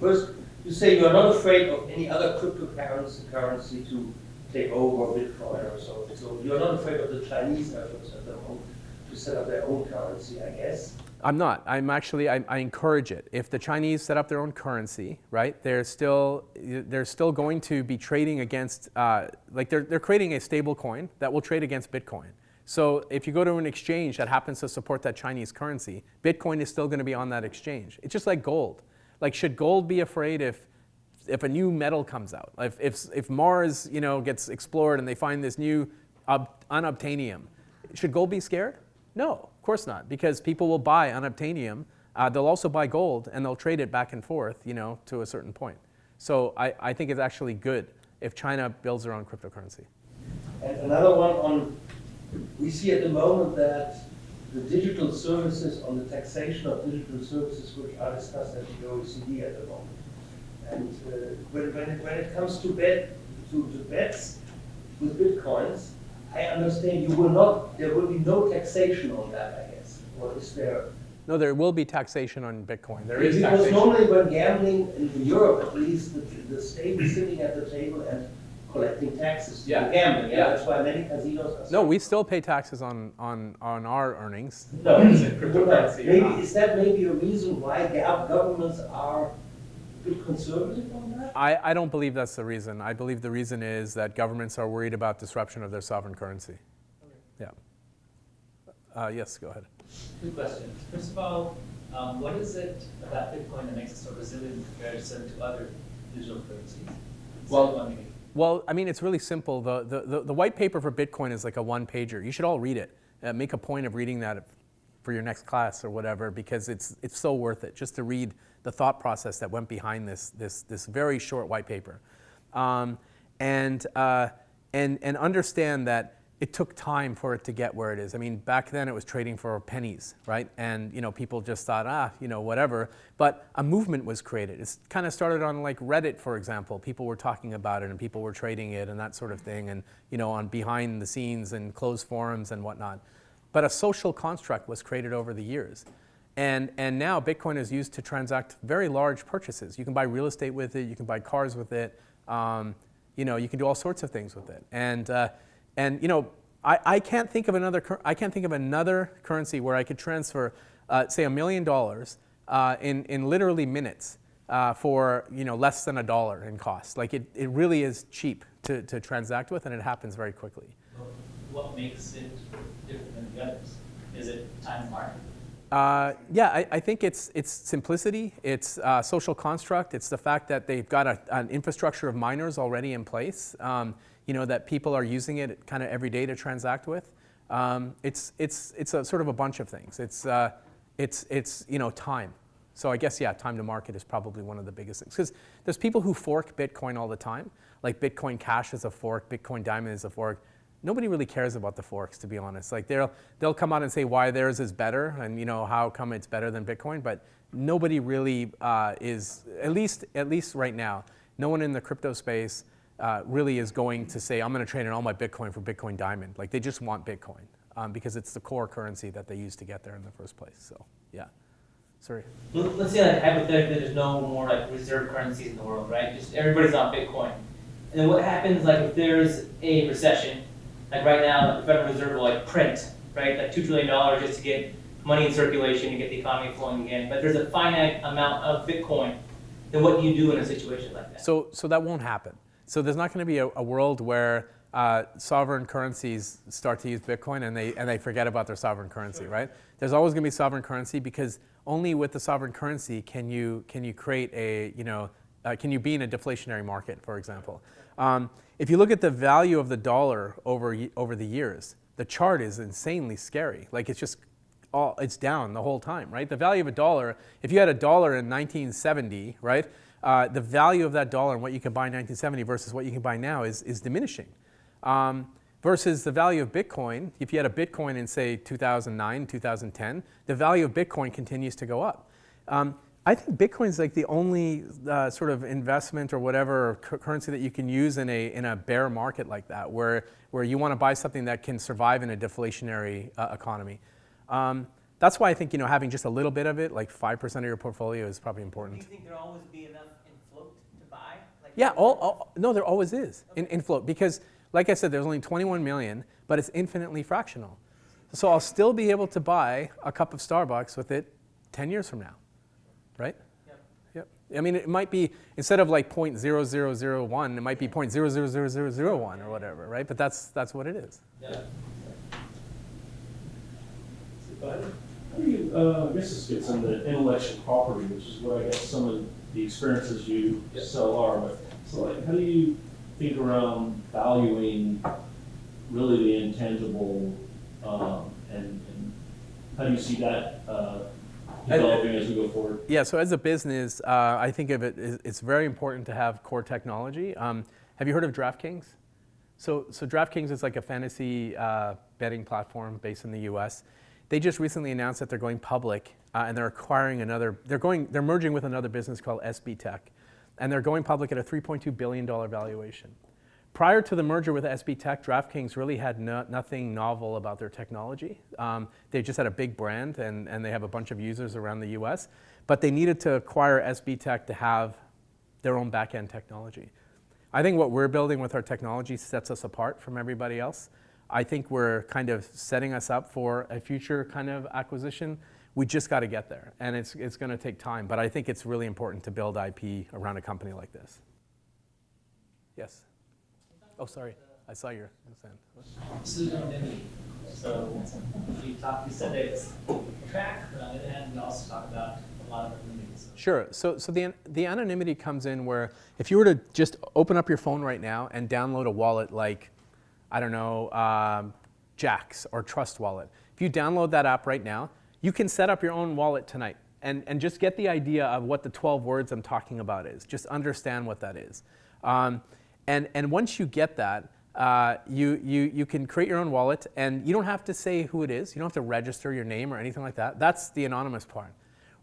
First, you say you're not afraid of any other cryptocurrency to take over Bitcoin or so. So you're not afraid of the Chinese efforts at the moment to set up their own currency, I guess. I'm not. I encourage it. If the Chinese set up their own currency, right, they're still going to be trading against, they're creating a stable coin that will trade against Bitcoin. So if you go to an exchange that happens to support that Chinese currency, Bitcoin is still going to be on that exchange. It's just like gold. Like, should gold be afraid if a new metal comes out? If Mars, gets explored and they find this new unobtainium, should gold be scared? No, of course not, because people will buy unobtainium. They'll also buy gold, and they'll trade it back and forth, to a certain point. So I think it's actually good if China builds their own cryptocurrency. And another one we see at the moment that the digital services on the taxation of digital services, which are discussed at the OECD at the moment. And when it comes to bets with Bitcoins, I understand there will be no taxation on that, I guess. Or is there? No, there will be taxation on Bitcoin. There is because taxation. normally when gambling, in Europe at least, the state is sitting at the table and collecting taxes to the gambling. Yeah, that's why many casinos are. No, we still pay taxes on our earnings. No, is that maybe a reason why governments are a bit conservative on that? I don't believe that's the reason. I believe the reason is that governments are worried about disruption of their sovereign currency. Yeah. Yes, go ahead. Two questions. First of all, what is it about Bitcoin that makes it so resilient in comparison to other digital currencies? Well, I mean, it's really simple. The white paper for Bitcoin is like a one-pager. You should all read it. Make a point of reading that for your next class or whatever, because it's so worth it just to read the thought process that went behind this very short white paper, and understand that it took time for it to get where it is. I mean, back then it was trading for pennies, right? And people just thought, whatever. But a movement was created. It's kind of started on like Reddit, for example. People were talking about it and people were trading it and that sort of thing, and on behind the scenes and closed forums and whatnot. But a social construct was created over the years. And now Bitcoin is used to transact very large purchases. You can buy real estate with it. You can buy cars with it. You can do all sorts of things with it. And I can't think of another currency where I could transfer, say, $1 million in literally minutes for less than $1 in cost. Like it really is cheap to transact with, and it happens very quickly. What makes it different than the others? Is it time and market? I think it's simplicity, it's social construct, it's the fact that they've got an infrastructure of miners already in place, that people are using it kind of every day to transact with. It's a sort of a bunch of things. It's time. So I guess, yeah, time to market is probably one of the biggest things. Because there's people who fork Bitcoin all the time, like Bitcoin Cash is a fork, Bitcoin Diamond is a fork. Nobody really cares about the forks, to be honest. Like they'll come out and say why theirs is better and how come it's better than Bitcoin, but nobody really is, at least right now, no one in the crypto space really is going to say, I'm going to trade in all my Bitcoin for Bitcoin Diamond. Like they just want Bitcoin because it's the core currency that they use to get there in the first place. So yeah. Sorry. Let's say like hypothetically there's no more like reserve currencies in the world, right? Just everybody's on Bitcoin. And then what happens like if there's a recession, like right now the Federal Reserve will like print, right? Like $2 trillion just to get money in circulation and get the economy flowing again. But there's a finite amount of Bitcoin. Then what do you do in a situation like that? So that won't happen. So there's not going to be a world where sovereign currencies start to use Bitcoin and they forget about their sovereign currency, right? There's always going to be sovereign currency because only with the sovereign currency can you create can you be in a deflationary market, for example. If you look at the value of the dollar over the years, the chart is insanely scary. Like it's down the whole time, right? The value of a dollar, if you had a dollar in 1970, right? The value of that dollar and what you could buy in 1970 versus what you can buy now is diminishing. Versus the value of Bitcoin, if you had a Bitcoin in, say, 2009, 2010, the value of Bitcoin continues to go up. I think Bitcoin is like the only sort of investment or whatever currency that you can use in a bear market like that, where you want to buy something that can survive in a deflationary economy. That's why I think having just a little bit of it, like 5% of your portfolio, is probably important. Do you think there'll always be enough in float to buy? Yeah, no, there always is in float because, like I said, there's only 21 million, but it's infinitely fractional. So I'll still be able to buy a cup of Starbucks with it 10 years from now, right? Yep. I mean, it might be, instead of like 0.0001, it might be 0.000001 or whatever, right? But that's what it is. Yeah. How do you, I guess this gets into intellectual property, which is what I guess some of the experiences you sell are, but so like, how do you think around valuing really the intangible, and how do you see that developing as we go forward? Yeah, so as a business, I think of it's very important to have core technology. Have you heard of DraftKings? So DraftKings is like a fantasy betting platform based in the US. They just recently announced that they're going public and they're acquiring they're merging with another business called SB Tech. And they're going public at a $3.2 billion valuation. Prior to the merger with SB Tech, DraftKings really had nothing novel about their technology. They just had a big brand and they have a bunch of users around the US, but they needed to acquire SB Tech to have their own back-end technology. I think what we're building with our technology sets us apart from everybody else. I think we're kind of setting us up for a future kind of acquisition. We just got to get there, and it's going to take time, but I think it's really important to build IP around a company like this. Yes? Oh, sorry. I saw your hand. Pseudonymity. So you said that it's track, but on the other hand, we also talk about a lot of anonymity. Sure. So the anonymity comes in where if you were to just open up your phone right now and download a wallet like, I don't know, Jax or Trust Wallet. If you download that app right now, you can set up your own wallet tonight and just get the idea of what the 12 words I'm talking about is. Just understand what that is. And once you get that, you can create your own wallet, and you don't have to say who it is. You don't have to register your name or anything like that. That's the anonymous part.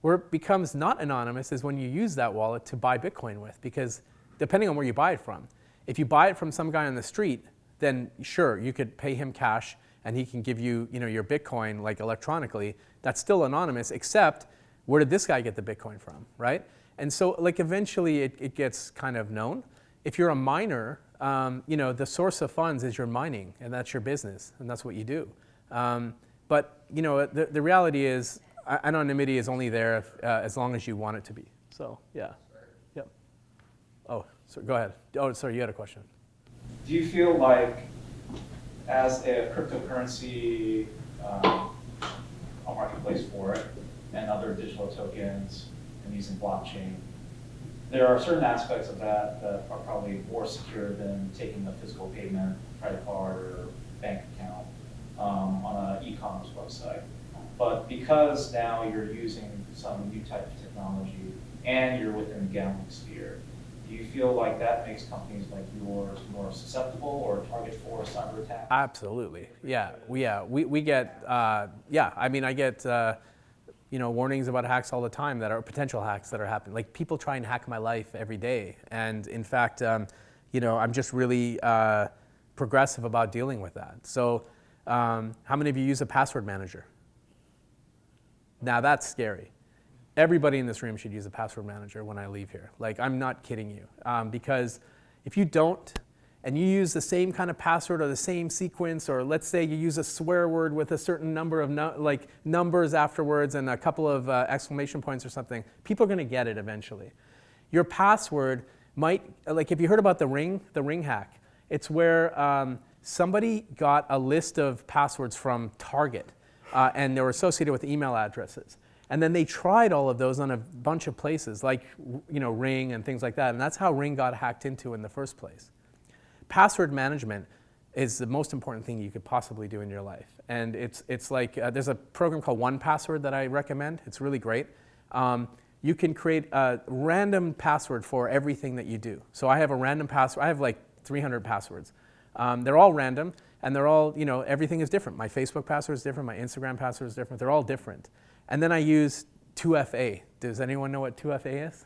Where it becomes not anonymous is when you use that wallet to buy Bitcoin with, because depending on where you buy it from. If you buy it from some guy on the street, then sure, you could pay him cash and he can give you, your Bitcoin like electronically. That's still anonymous, except where did this guy get the Bitcoin from, right? And so like eventually it gets kind of known. If you're a miner, the source of funds is your mining, and that's your business, and that's what you do. But the reality is anonymity is only there as long as you want it to be. So yeah, yep. Oh, so go ahead. Oh, sorry, you had a question. Do you feel like, as a cryptocurrency, a marketplace for it, and other digital tokens, and using blockchain, there are certain aspects of that that are probably more secure than taking a physical payment, credit card, or bank account. on an e-commerce website. But because now you're using some new type of technology and you're within the gambling sphere, do you feel like that makes companies like yours more susceptible or target for cyber attacks? Absolutely. Yeah. We get, I mean, I get, warnings about hacks all the time that are potential hacks that are happening. Like people try and hack my life every day. And in fact, I'm just really progressive about dealing with that. So how many of you use a password manager? Now that's scary. Everybody in this room should use a password manager when I leave here. Like, I'm not kidding you. Because if you don't, and you use the same kind of password or the same sequence, or let's say you use a swear word with a certain number of numbers afterwards and a couple of exclamation points or something, people are going to get it eventually. Your password might, like if you heard about the ring hack, it's where somebody got a list of passwords from Target, and they were associated with email addresses. And then they tried all of those on a bunch of places, like Ring and things like that. And that's how Ring got hacked into in the first place. Password management is the most important thing you could possibly do in your life. And it's like, there's a program called 1Password that I recommend. It's really great. You can create a random password for everything that you do. So I have a random password. I have like 300 passwords. They're all random, and they're all, everything is different. My Facebook password is different. My Instagram password is different. They're all different. And then I use 2FA. Does anyone know what 2FA is?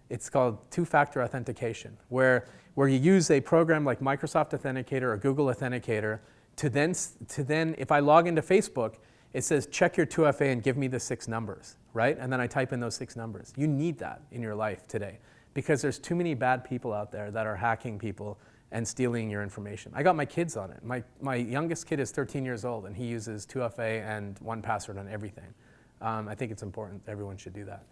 It's called two-factor authentication, where you use a program like Microsoft Authenticator or Google Authenticator to then, if I log into Facebook, it says, check your 2FA and give me the 6 numbers, right? And then I type in those 6 numbers. You need that in your life today because there's too many bad people out there that are hacking people and stealing your information. I got my kids on it. My youngest kid is 13 years old, and he uses 2FA and 1Password on everything. I think it's important. Everyone should do that.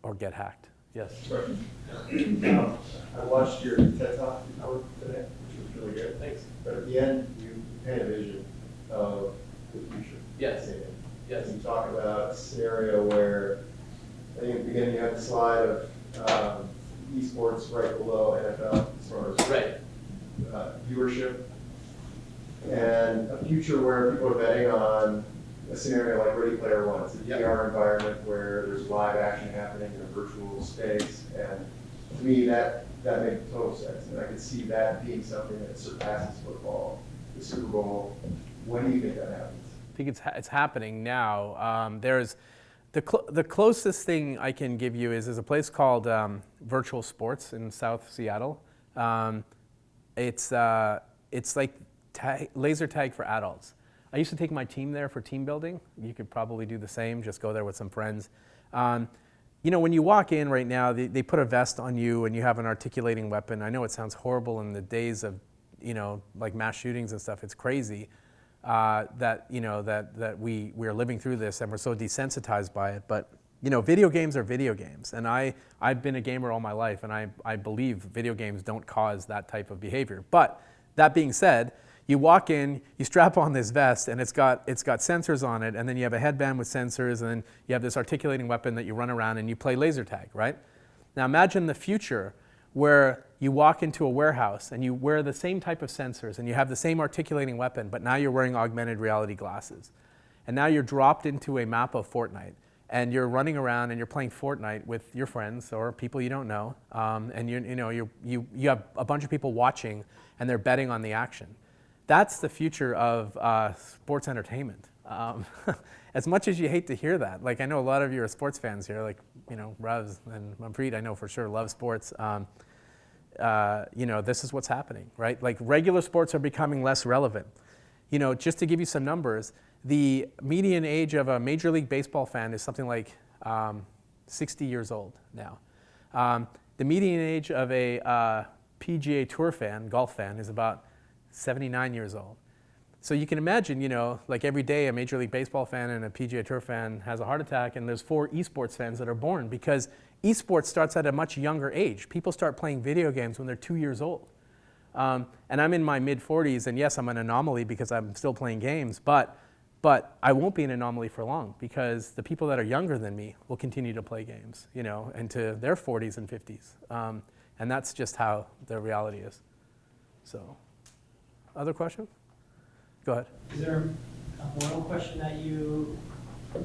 Or get hacked. Yes? I watched your TED Talk today, which was really good. Thanks. But at the end, you paint a vision of the future. Yes. Yes. You talk about a scenario where, I think at the beginning you had the slide of esports right below NFL as far as viewership, and a future where people are betting on a scenario like Ready Player One. It's a VR environment where there's live action happening in a virtual space, and to me that makes total sense, and I could see that being something that surpasses football, the Super Bowl. When do you think that happens? I think it's happening now. There's the closest thing I can give you is a place called Virtual Sports in South Seattle. It's like laser tag for adults. I used to take my team there for team building. You could probably do the same, just go there with some friends. When you walk in right now, they put a vest on you and you have an articulating weapon. I know it sounds horrible in the days of, like mass shootings and stuff. It's crazy that we're living through this and we're so desensitized by it. But, video games are video games. And I've been a gamer all my life, and I believe video games don't cause that type of behavior. But that being said, you walk in, you strap on this vest, and it's got sensors on it, and then you have a headband with sensors, and then you have this articulating weapon that you run around and you play laser tag, right? Now imagine the future where you walk into a warehouse and you wear the same type of sensors and you have the same articulating weapon, but now you're wearing augmented reality glasses. And now you're dropped into a map of Fortnite, and you're running around and you're playing Fortnite with your friends or people you don't know, and you have a bunch of people watching and they're betting on the action. That's the future of sports entertainment. As much as you hate to hear that, like I know a lot of you are sports fans here, like Ravs and Manpreet, I know for sure love sports. This is what's happening, right? Like regular sports are becoming less relevant. Just to give you some numbers, the median age of a Major League Baseball fan is something like 60 years old now. The median age of a PGA Tour fan, golf fan, is about 79 years old. So you can imagine, like every day a Major League Baseball fan and a PGA Tour fan has a heart attack, and there's 4 esports fans that are born because esports starts at a much younger age. People start playing video games when they're 2 years old. And I'm in my mid-40s, and yes, I'm an anomaly because I'm still playing games, but I won't be an anomaly for long because the people that are younger than me will continue to play games, into their 40s and 50s. And that's just how the reality is. So. Other question? Go ahead. Is there a moral question that you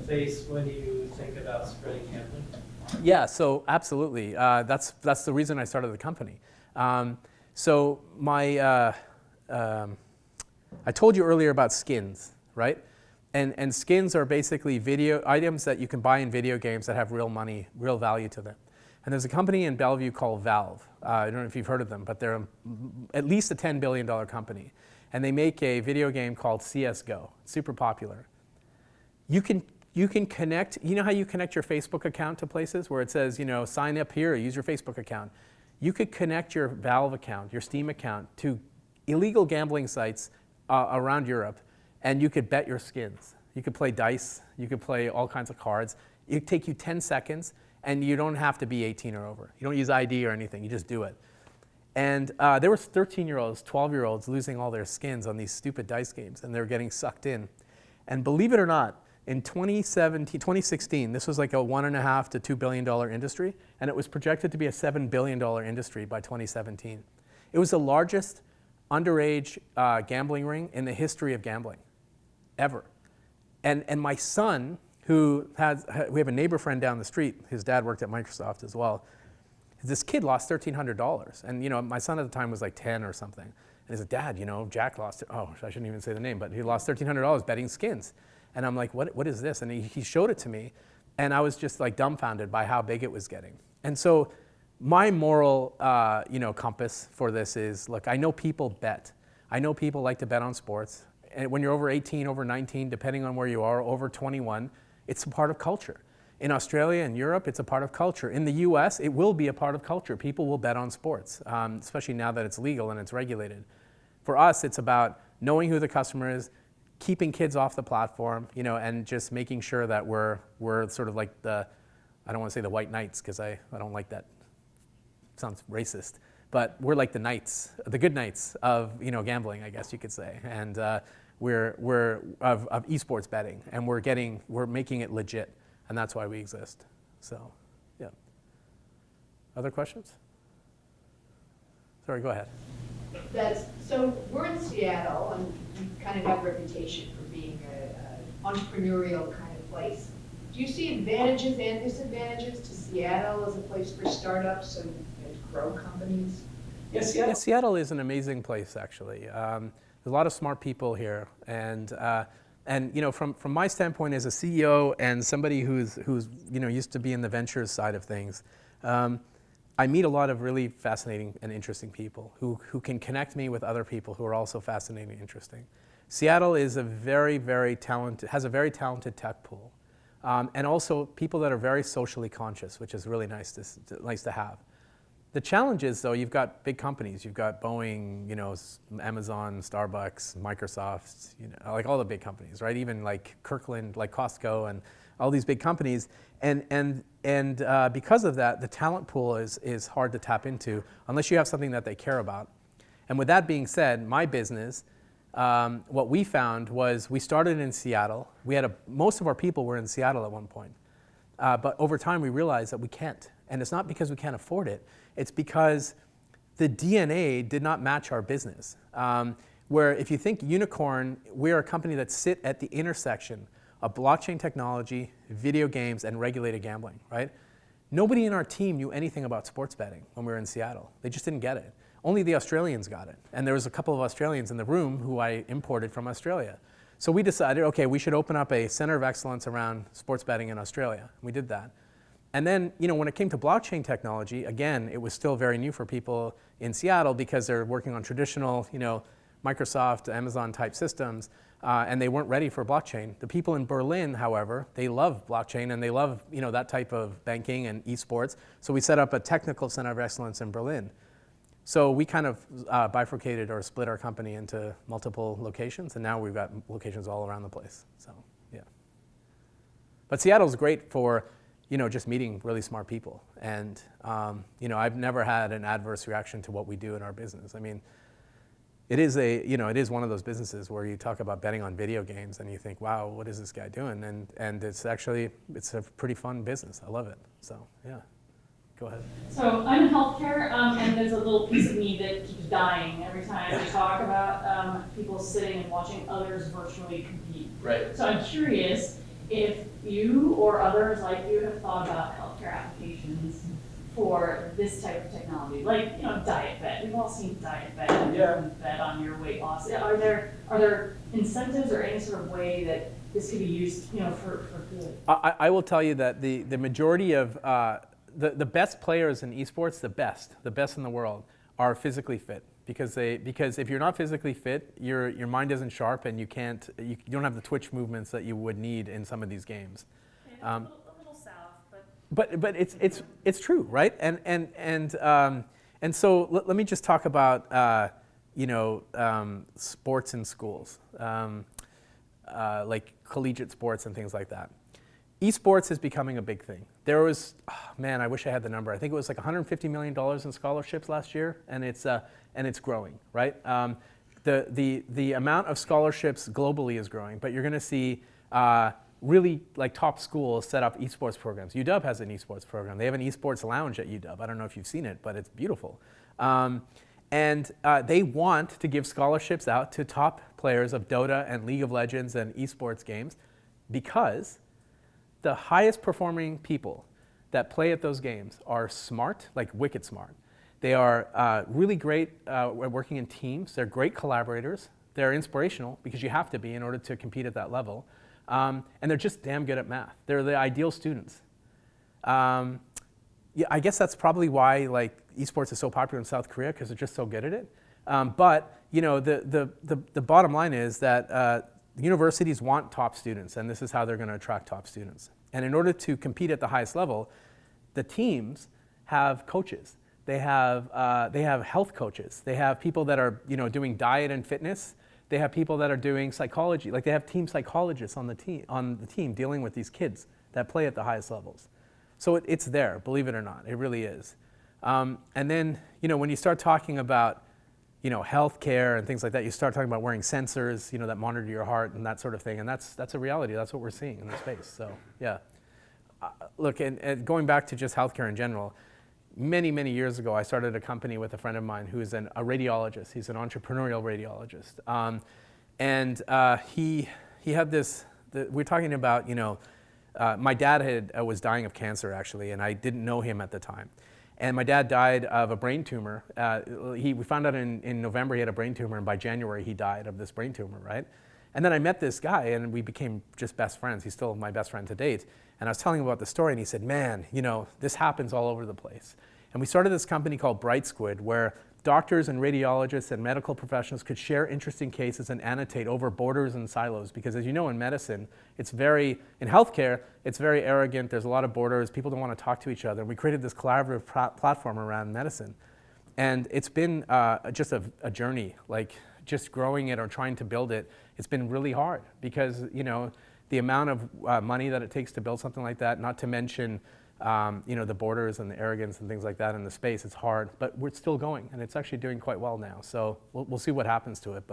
face when you think about spreading gambling? Yeah, so absolutely. That's the reason I started the company. So I told you earlier about skins, right? And skins are basically video items that you can buy in video games that have real money, real value to them. And there's a company in Bellevue called Valve. I don't know if you've heard of them, but they're at least a $10 billion company. And they make a video game called CSGO, super popular. You can connect, you know how you connect your Facebook account to places where it says, sign up here, use your Facebook account. You could connect your Valve account, your Steam account, to illegal gambling sites around Europe, and you could bet your skins. You could play dice, you could play all kinds of cards. It'd take you 10 seconds, and you don't have to be 18 or over. You don't use ID or anything, you just do it. And there were 13-year-olds, 12-year-olds losing all their skins on these stupid dice games, and they were getting sucked in. And believe it or not, in 2016, this was like a $1.5 to $2 billion industry, and it was projected to be a $7 billion industry by 2017. It was the largest underage gambling ring in the history of gambling, ever. And my son, we have a neighbor friend down the street, his dad worked at Microsoft as well. This kid lost $1,300, and my son at the time was like 10 or something. And he said, Dad, Jack lost, I shouldn't even say the name, but he lost $1,300 betting skins. And I'm like, what is this? And he showed it to me, and I was just like dumbfounded by how big it was getting. And so my moral, compass for this is, look, I know people bet. I know people like to bet on sports. And when you're over 18, over 19, depending on where you are, over 21, it's a part of culture. In Australia and Europe, it's a part of culture. In the US, it will be a part of culture. People will bet on sports, especially now that it's legal and it's regulated. For us, it's about knowing who the customer is, keeping kids off the platform, and just making sure that we're sort of like I don't want to say the white knights, because I don't like that. Sounds racist. But we're like the knights, the good knights of gambling, I guess you could say. And we're of esports betting, and we're making it legit. And that's why we exist. So, yeah. Other questions? Sorry, go ahead. So we're in Seattle, and we kind of have a reputation for being an entrepreneurial kind of place. Do you see advantages and disadvantages to Seattle as a place for startups and grow companies? Yes, Seattle is an amazing place, actually. There's a lot of smart people here, and from my standpoint as a CEO and somebody who's used to be in the ventures side of things, I meet a lot of really fascinating and interesting people who can connect me with other people who are also fascinating and interesting. Seattle is has a very talented tech pool, and also people that are very socially conscious, which is really nice to have. The challenge is, though, you've got big companies. You've got Boeing, Amazon, Starbucks, Microsoft, like all the big companies, right? Even like Kirkland, like Costco, and all these big companies. And because of that, the talent pool is hard to tap into unless you have something that they care about. And with that being said, my business, what we found was we started in Seattle. Most of our people were in Seattle at one point. But over time, we realized that we can't. And it's not because we can't afford it. It's because the DNA did not match our business. Where if you think Unikrn, we're a company that sit at the intersection of blockchain technology, video games, and regulated gambling, right? Nobody in our team knew anything about sports betting when we were in Seattle. They just didn't get it. Only the Australians got it. And there was a couple of Australians in the room who I imported from Australia. So we decided, okay, we should open up a center of excellence around sports betting in Australia. We did that. And then, when it came to blockchain technology, again, it was still very new for people in Seattle because they're working on traditional, Microsoft, Amazon type systems, and they weren't ready for blockchain. The people in Berlin, however, they love blockchain and they love, that type of banking and esports. So we set up a technical center of excellence in Berlin. So we kind of bifurcated or split our company into multiple locations, and now we've got locations all around the place. So, yeah. But Seattle's great for just meeting really smart people. And, I've never had an adverse reaction to what we do in our business. I mean, it is one of those businesses where you talk about betting on video games and you think, wow, what is this guy doing? And it's a pretty fun business. I love it. So, yeah. Go ahead. So I'm in healthcare, and there's a little piece of me that keeps dying every time we talk about people sitting and watching others virtually compete. Right. So I'm curious if you or others like you have thought about healthcare applications for this type of technology, like, you know, diet bet. We've all seen diet bet. Yeah. Bet on your weight loss. Are there incentives or any sort of way that this could be used, you know, for good? I will tell you that the majority of the best players in esports, the best in the world, are physically fit because if you're not physically fit, your mind isn't sharp and you don't have the twitch movements that you would need in some of these games. A little south, but it's true, right? And so let me just talk about sports in schools, like collegiate sports and things like that. Esports is becoming a big thing. There was, I wish I had the number. I think it was like $150 million in scholarships last year, and it's growing, right? The amount of scholarships globally is growing, but you're going to see really like top schools set up esports programs. UW has an esports program. They have an esports lounge at UW. I don't know if you've seen it, but it's beautiful. And they want to give scholarships out to top players of Dota and League of Legends and esports games because the highest performing people that play at those games are smart, like wicked smart. They are really great at working in teams. They're great collaborators. They're inspirational because you have to be in order to compete at that level. And they're just damn good at math. They're the ideal students. Yeah, I guess that's probably why like esports is so popular in South Korea because they're just so good at it. But you know, the bottom line is that universities want top students, and this is how they're going to attract top students. And in order to compete at the highest level, the teams have coaches. They have health coaches. They have people that are doing diet and fitness. They have people that are doing psychology. Like they have team psychologists on the team dealing with these kids that play at the highest levels. So it's there, believe it or not, it really is. And then when you start talking about healthcare and things like that, you start talking about wearing sensors, that monitor your heart and that sort of thing, and that's a reality. That's what we're seeing in the space. So yeah, look, and going back to just healthcare in general, many years ago, I started a company with a friend of mine who is a radiologist. He's an entrepreneurial radiologist, and he had this. We're talking about my dad was dying of cancer actually, and I didn't know him at the time. And my dad died of a brain tumor. We found out in November he had a brain tumor, and by January he died of this brain tumor, right? And then I met this guy, and we became just best friends. He's still my best friend to date. And I was telling him about the story, and he said, man, this happens all over the place. And we started this company called Bright Squid, where doctors and radiologists and medical professionals could share interesting cases and annotate over borders and silos. Because as you know, in medicine, in healthcare, it's very arrogant. There's a lot of borders. People don't want to talk to each other. And we created this collaborative platform around medicine. And it's been just a journey, like just growing it or trying to build it. It's been really hard because, the amount of money that it takes to build something like that, not to mention the borders and the arrogance and things like that in the space, it's hard, but we're still going, and it's actually doing quite well now. So we'll see what happens to it.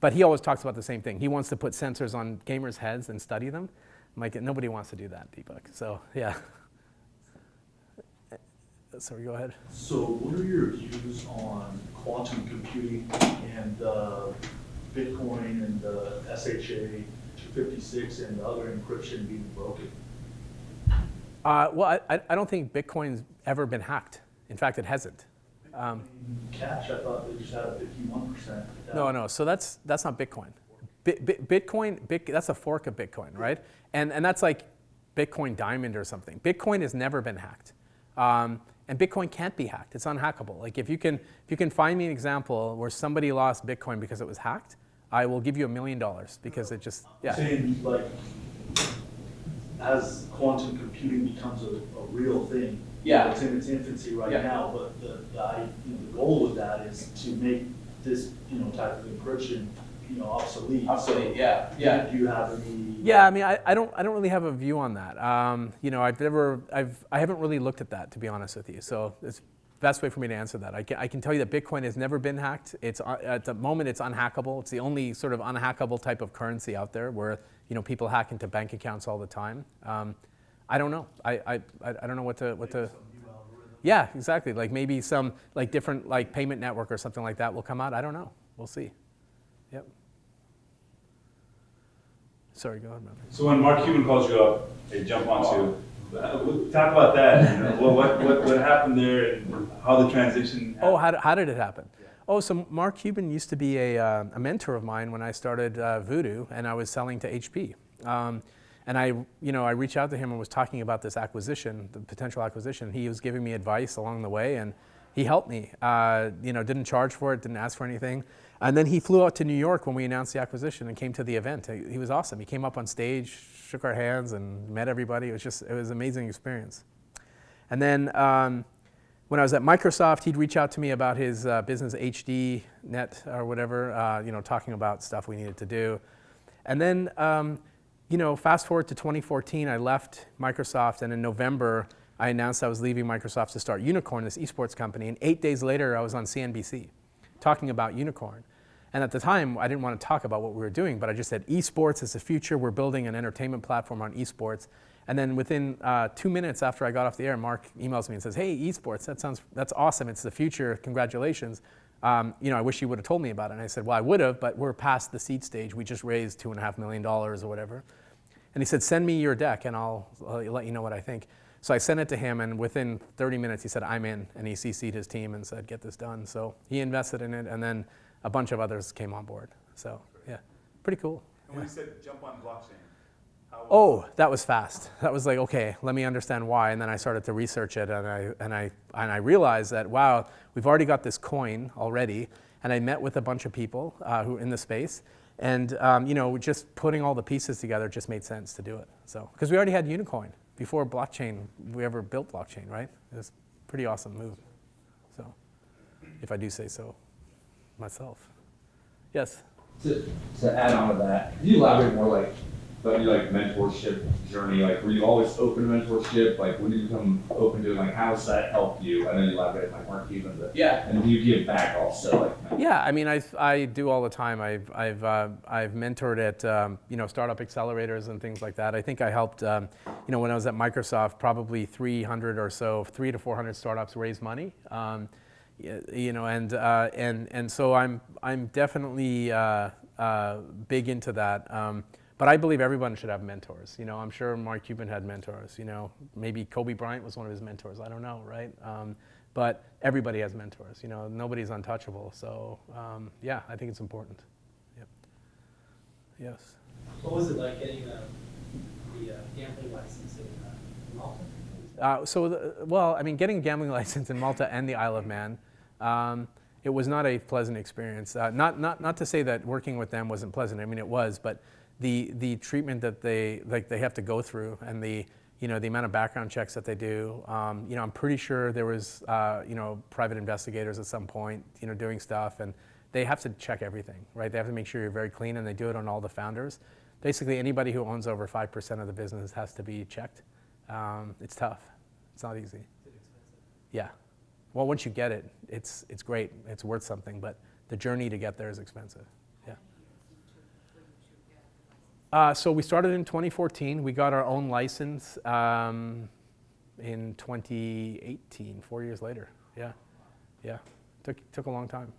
But he always talks about the same thing. He wants to put sensors on gamers' heads and study them. I'm like, nobody wants to do that, Deepak. So yeah. Sorry, go ahead. So what are your views on quantum computing and Bitcoin and the SHA 256 and the other encryption being broken? Well, I don't think Bitcoin's ever been hacked. In fact, it hasn't. Cash, I thought they just had a 51%. No. So that's not Bitcoin. Bitcoin, that's a fork of Bitcoin, right? And that's like Bitcoin Diamond or something. Bitcoin has never been hacked, and Bitcoin can't be hacked. It's unhackable. Like if you can find me an example where somebody lost Bitcoin because it was hacked, I will give you $1 million because it just yeah. Saying like, as quantum computing becomes a real thing, yeah, it's in its infancy right yeah. now. But the goal with that is to make this type of encryption obsolete. Obsolete, so, yeah. Do you have any? Yeah, I mean, I don't really have a view on that. I haven't really looked at that, to be honest with you. So it's the best way for me to answer that. I can tell you that Bitcoin has never been hacked. It's at the moment it's unhackable. It's the only sort of unhackable type of currency out there where people hack into bank accounts all the time. I don't know. I don't know what to. Yeah, exactly. Like maybe some like different like payment network or something like that will come out. I don't know. We'll see. Yep. Sorry, go ahead, Manpreet. So when Mark Cuban calls you up, hey, jump onto. Talk about that. You know, what happened there and how the transition happened. Oh, how did it happen? Oh, so Mark Cuban used to be a mentor of mine when I started Voodoo, and I was selling to HP. And I reached out to him and was talking about this acquisition, the potential acquisition. He was giving me advice along the way, and he helped me. Didn't charge for it, didn't ask for anything. And then he flew out to New York when we announced the acquisition and came to the event. He was awesome. He came up on stage, shook our hands, and met everybody. It was an amazing experience. And then when I was at Microsoft, he'd reach out to me about his business HD net or whatever, talking about stuff we needed to do. And then, fast forward to 2014, I left Microsoft, and in November, I announced I was leaving Microsoft to start Unikrn, this esports company, and 8 days later, I was on CNBC talking about Unikrn. And at the time, I didn't want to talk about what we were doing, but I just said, esports is the future, we're building an entertainment platform on esports. And then within 2 minutes after I got off the air, Mark emails me and says, hey, esports, that's awesome, it's the future, congratulations. I wish you would have told me about it. And I said, well, I would have, but we're past the seed stage. We just raised $2.5 million or whatever. And he said, send me your deck and I'll let you know what I think. So I sent it to him, and within 30 minutes he said, I'm in, and he CC'd his team and said, get this done. So he invested in it, and then a bunch of others came on board. So yeah, pretty cool. And when you said jump on blockchain, oh, that was fast. That was like, okay, let me understand why. And then I started to research it, and I realized that, wow, we've already got this coin already. And I met with a bunch of people who are in the space, and just putting all the pieces together just made sense to do it. So because we already had Unicoin before blockchain, we ever built blockchain, right? It was a pretty awesome move. So, if I do say so myself. Yes. To add on to that, could you elaborate more about your mentorship journey? Like, were you always open to mentorship? Like, when did you become open to it? Like, how has that helped you? I know you elaborated like Mark Cuban, but yeah. And do you give back also? Yeah, I mean, I do all the time. I've mentored at startup accelerators and things like that. I think I helped when I was at Microsoft, probably 300 or so, 300 to 400 startups raise money. And so I'm definitely big into that. But I believe everyone should have mentors. I'm sure Mark Cuban had mentors. Maybe Kobe Bryant was one of his mentors. I don't know, right? But everybody has mentors. Nobody's untouchable. So I think it's important. Yep. Yes. What was it like getting the gambling license in Malta? Getting a gambling license in Malta and the Isle of Man, it was not a pleasant experience. Not to say that working with them wasn't pleasant. I mean, it was, but the treatment that they have to go through, and the amount of background checks that they do. I'm pretty sure there was private investigators at some point doing stuff, and they have to check everything, right? They have to make sure you're very clean, and they do it on all the founders. Basically, anybody who owns over 5% of the business has to be checked. It's tough. It's not easy. Is it expensive? Yeah. Well, once you get it, it's great. It's worth something, but the journey to get there is expensive. So we started in 2014. We got our own license in 2018, 4 years later. Yeah. Took a long time.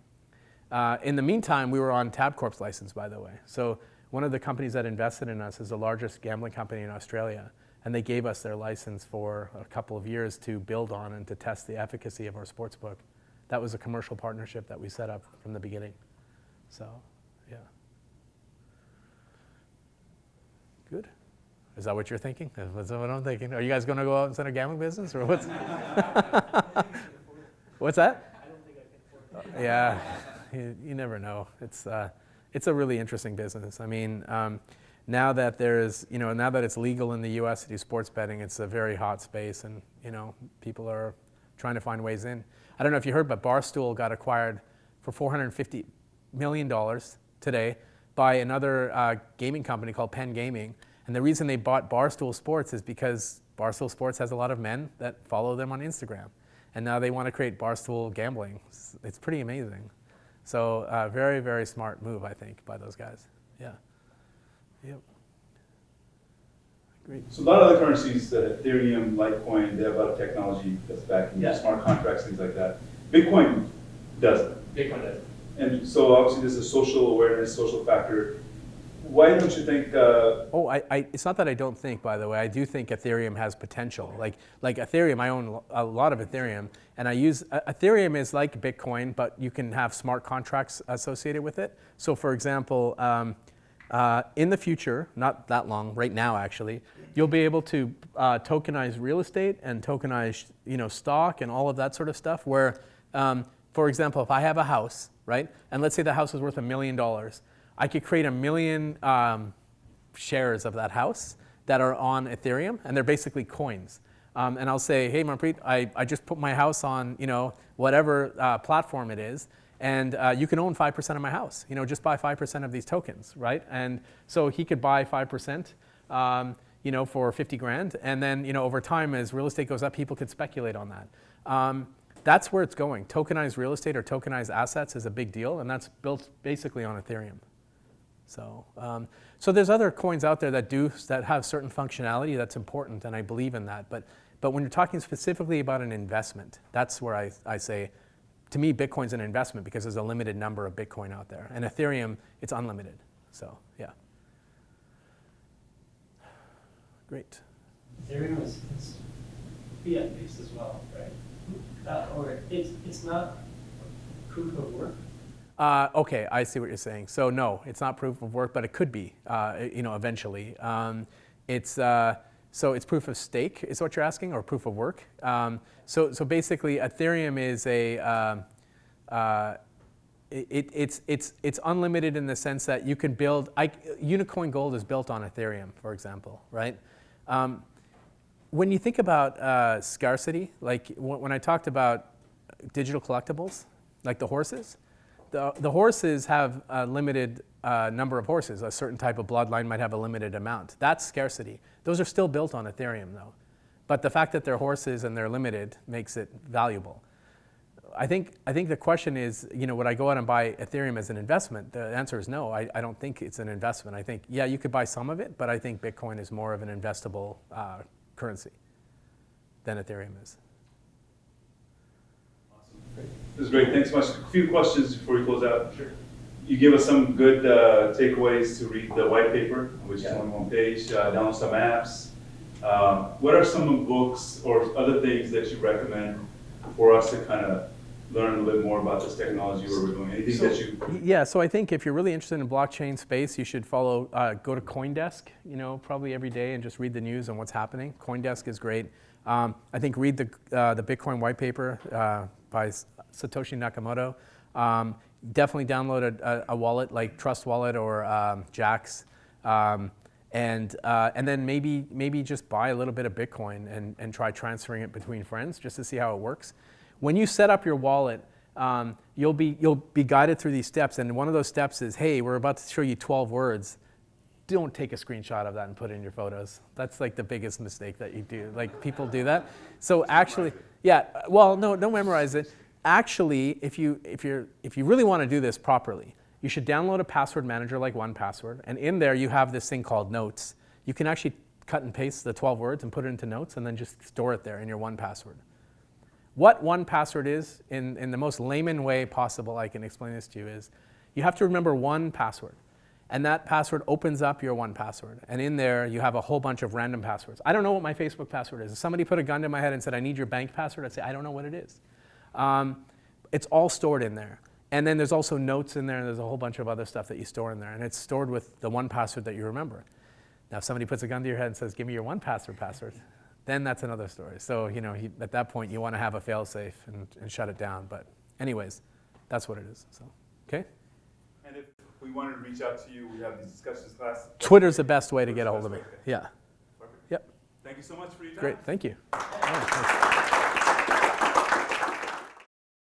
In the meantime, we were on Tabcorp's license, by the way. So one of the companies that invested in us is the largest gambling company in Australia, and they gave us their license for a couple of years to build on and to test the efficacy of our sportsbook. That was a commercial partnership that we set up from the beginning. So, yeah. Good. Is that what you're thinking? That's what I'm thinking. Are you guys going to go out and start a gambling business, or what's? What's that? I don't think I can afford that. Yeah, you never know. It's a really interesting business. I mean, now that now that it's legal in the U.S. to do sports betting, it's a very hot space, and people are trying to find ways in. I don't know if you heard, but Barstool got acquired for $450 million today by another gaming company called Penn Gaming. And the reason they bought Barstool Sports is because Barstool Sports has a lot of men that follow them on Instagram. And now they want to create Barstool Gambling. It's pretty amazing. So very, very smart move, I think, by those guys. Yeah. Yep. Great. So a lot of the currencies, Ethereum, Litecoin, they have a lot of technology that's backing smart contracts, things like that. Bitcoin doesn't. Bitcoin does. And so obviously there's a social awareness, social factor. Why don't you think? It's not that I don't think, by the way. I do think Ethereum has potential. Like Ethereum, I own a lot of Ethereum, and I use Ethereum is like Bitcoin, but you can have smart contracts associated with it. So, for example, in the future, not that long, right now actually, you'll be able to tokenize real estate and tokenize, stock and all of that sort of stuff. Where, for example, if I have a house, right, and let's say the house is worth $1 million. I could create 1 million shares of that house that are on Ethereum, and they're basically coins. And I'll say, hey, Manpreet, I just put my house on, whatever platform it is, and you can own 5% of my house. Just buy 5% of these tokens, right? And so he could buy 5%, for 50 grand, and then, over time, as real estate goes up, people could speculate on that. That's where it's going. Tokenized real estate or tokenized assets is a big deal, and that's built basically on Ethereum. So, so there's other coins out there that have certain functionality that's important, and I believe in that. But when you're talking specifically about an investment, that's where I say, to me, Bitcoin's an investment because there's a limited number of Bitcoin out there, and Ethereum, it's unlimited. So, yeah. Great. Ethereum is fiat based as well, right? Or it's not proof of work. Okay, I see what you're saying. So no, it's not proof of work, but it could be, eventually. So it's proof of stake is what you're asking, or proof of work. So basically, Ethereum is it's unlimited in the sense that you can build. Unicorn Gold is built on Ethereum, for example, right? When you think about scarcity, like when I talked about digital collectibles, like the horses. The horses have a limited number of horses. A certain type of bloodline might have a limited amount. That's scarcity. Those are still built on Ethereum, though. But the fact that they're horses and they're limited makes it valuable. I think the question is, would I go out and buy Ethereum as an investment? The answer is no. I don't think it's an investment. I think, yeah, you could buy some of it, but I think Bitcoin is more of an investable currency than Ethereum is. This is great. Thanks so much. A few questions before we close out. Sure. You gave us some good takeaways to read the white paper, which is on one page, download some apps. What are some books or other things that you recommend for us to kind of learn a little bit more about this technology, where we're going? Anything that you... Yeah, so I think if you're really interested in blockchain space, you should go to CoinDesk, probably every day and just read the news on what's happening. CoinDesk is great. I think read the Bitcoin white paper by Satoshi Nakamoto. Definitely download a wallet like Trust Wallet or Jax, and then maybe just buy a little bit of Bitcoin and try transferring it between friends just to see how it works. When you set up your wallet, you'll be guided through these steps, and one of those steps is, hey, we're about to show you 12 words. Don't take a screenshot of that and put it in your photos. That's like the biggest mistake that you do. Like, people do that. So actually, yeah, well, no, don't memorize it. Actually, if you really want to do this properly, you should download a password manager like 1Password, and in there you have this thing called Notes. You can actually cut and paste the 12 words and put it into Notes, and then just store it there in your 1Password. What 1Password is, in the most layman way possible, I can explain this to you, is you have to remember one password. And that password opens up your 1Password. And in there, you have a whole bunch of random passwords. I don't know what my Facebook password is. If somebody put a gun to my head and said, I need your bank password, I'd say, I don't know what it is. It's all stored in there. And then there's also notes in there, and there's a whole bunch of other stuff that you store in there. And it's stored with the 1Password that you remember. Now, if somebody puts a gun to your head and says, give me your 1Password password, then that's another story. So, at that point, you want to have a fail-safe and shut it down. But anyways, that's what it is. So, okay? And if we wanted to reach out to you, we have these discussions class. Twitter's the best way to get a hold of me. Yeah. Perfect. Yep. Thank you so much for your time. Great. Thank you.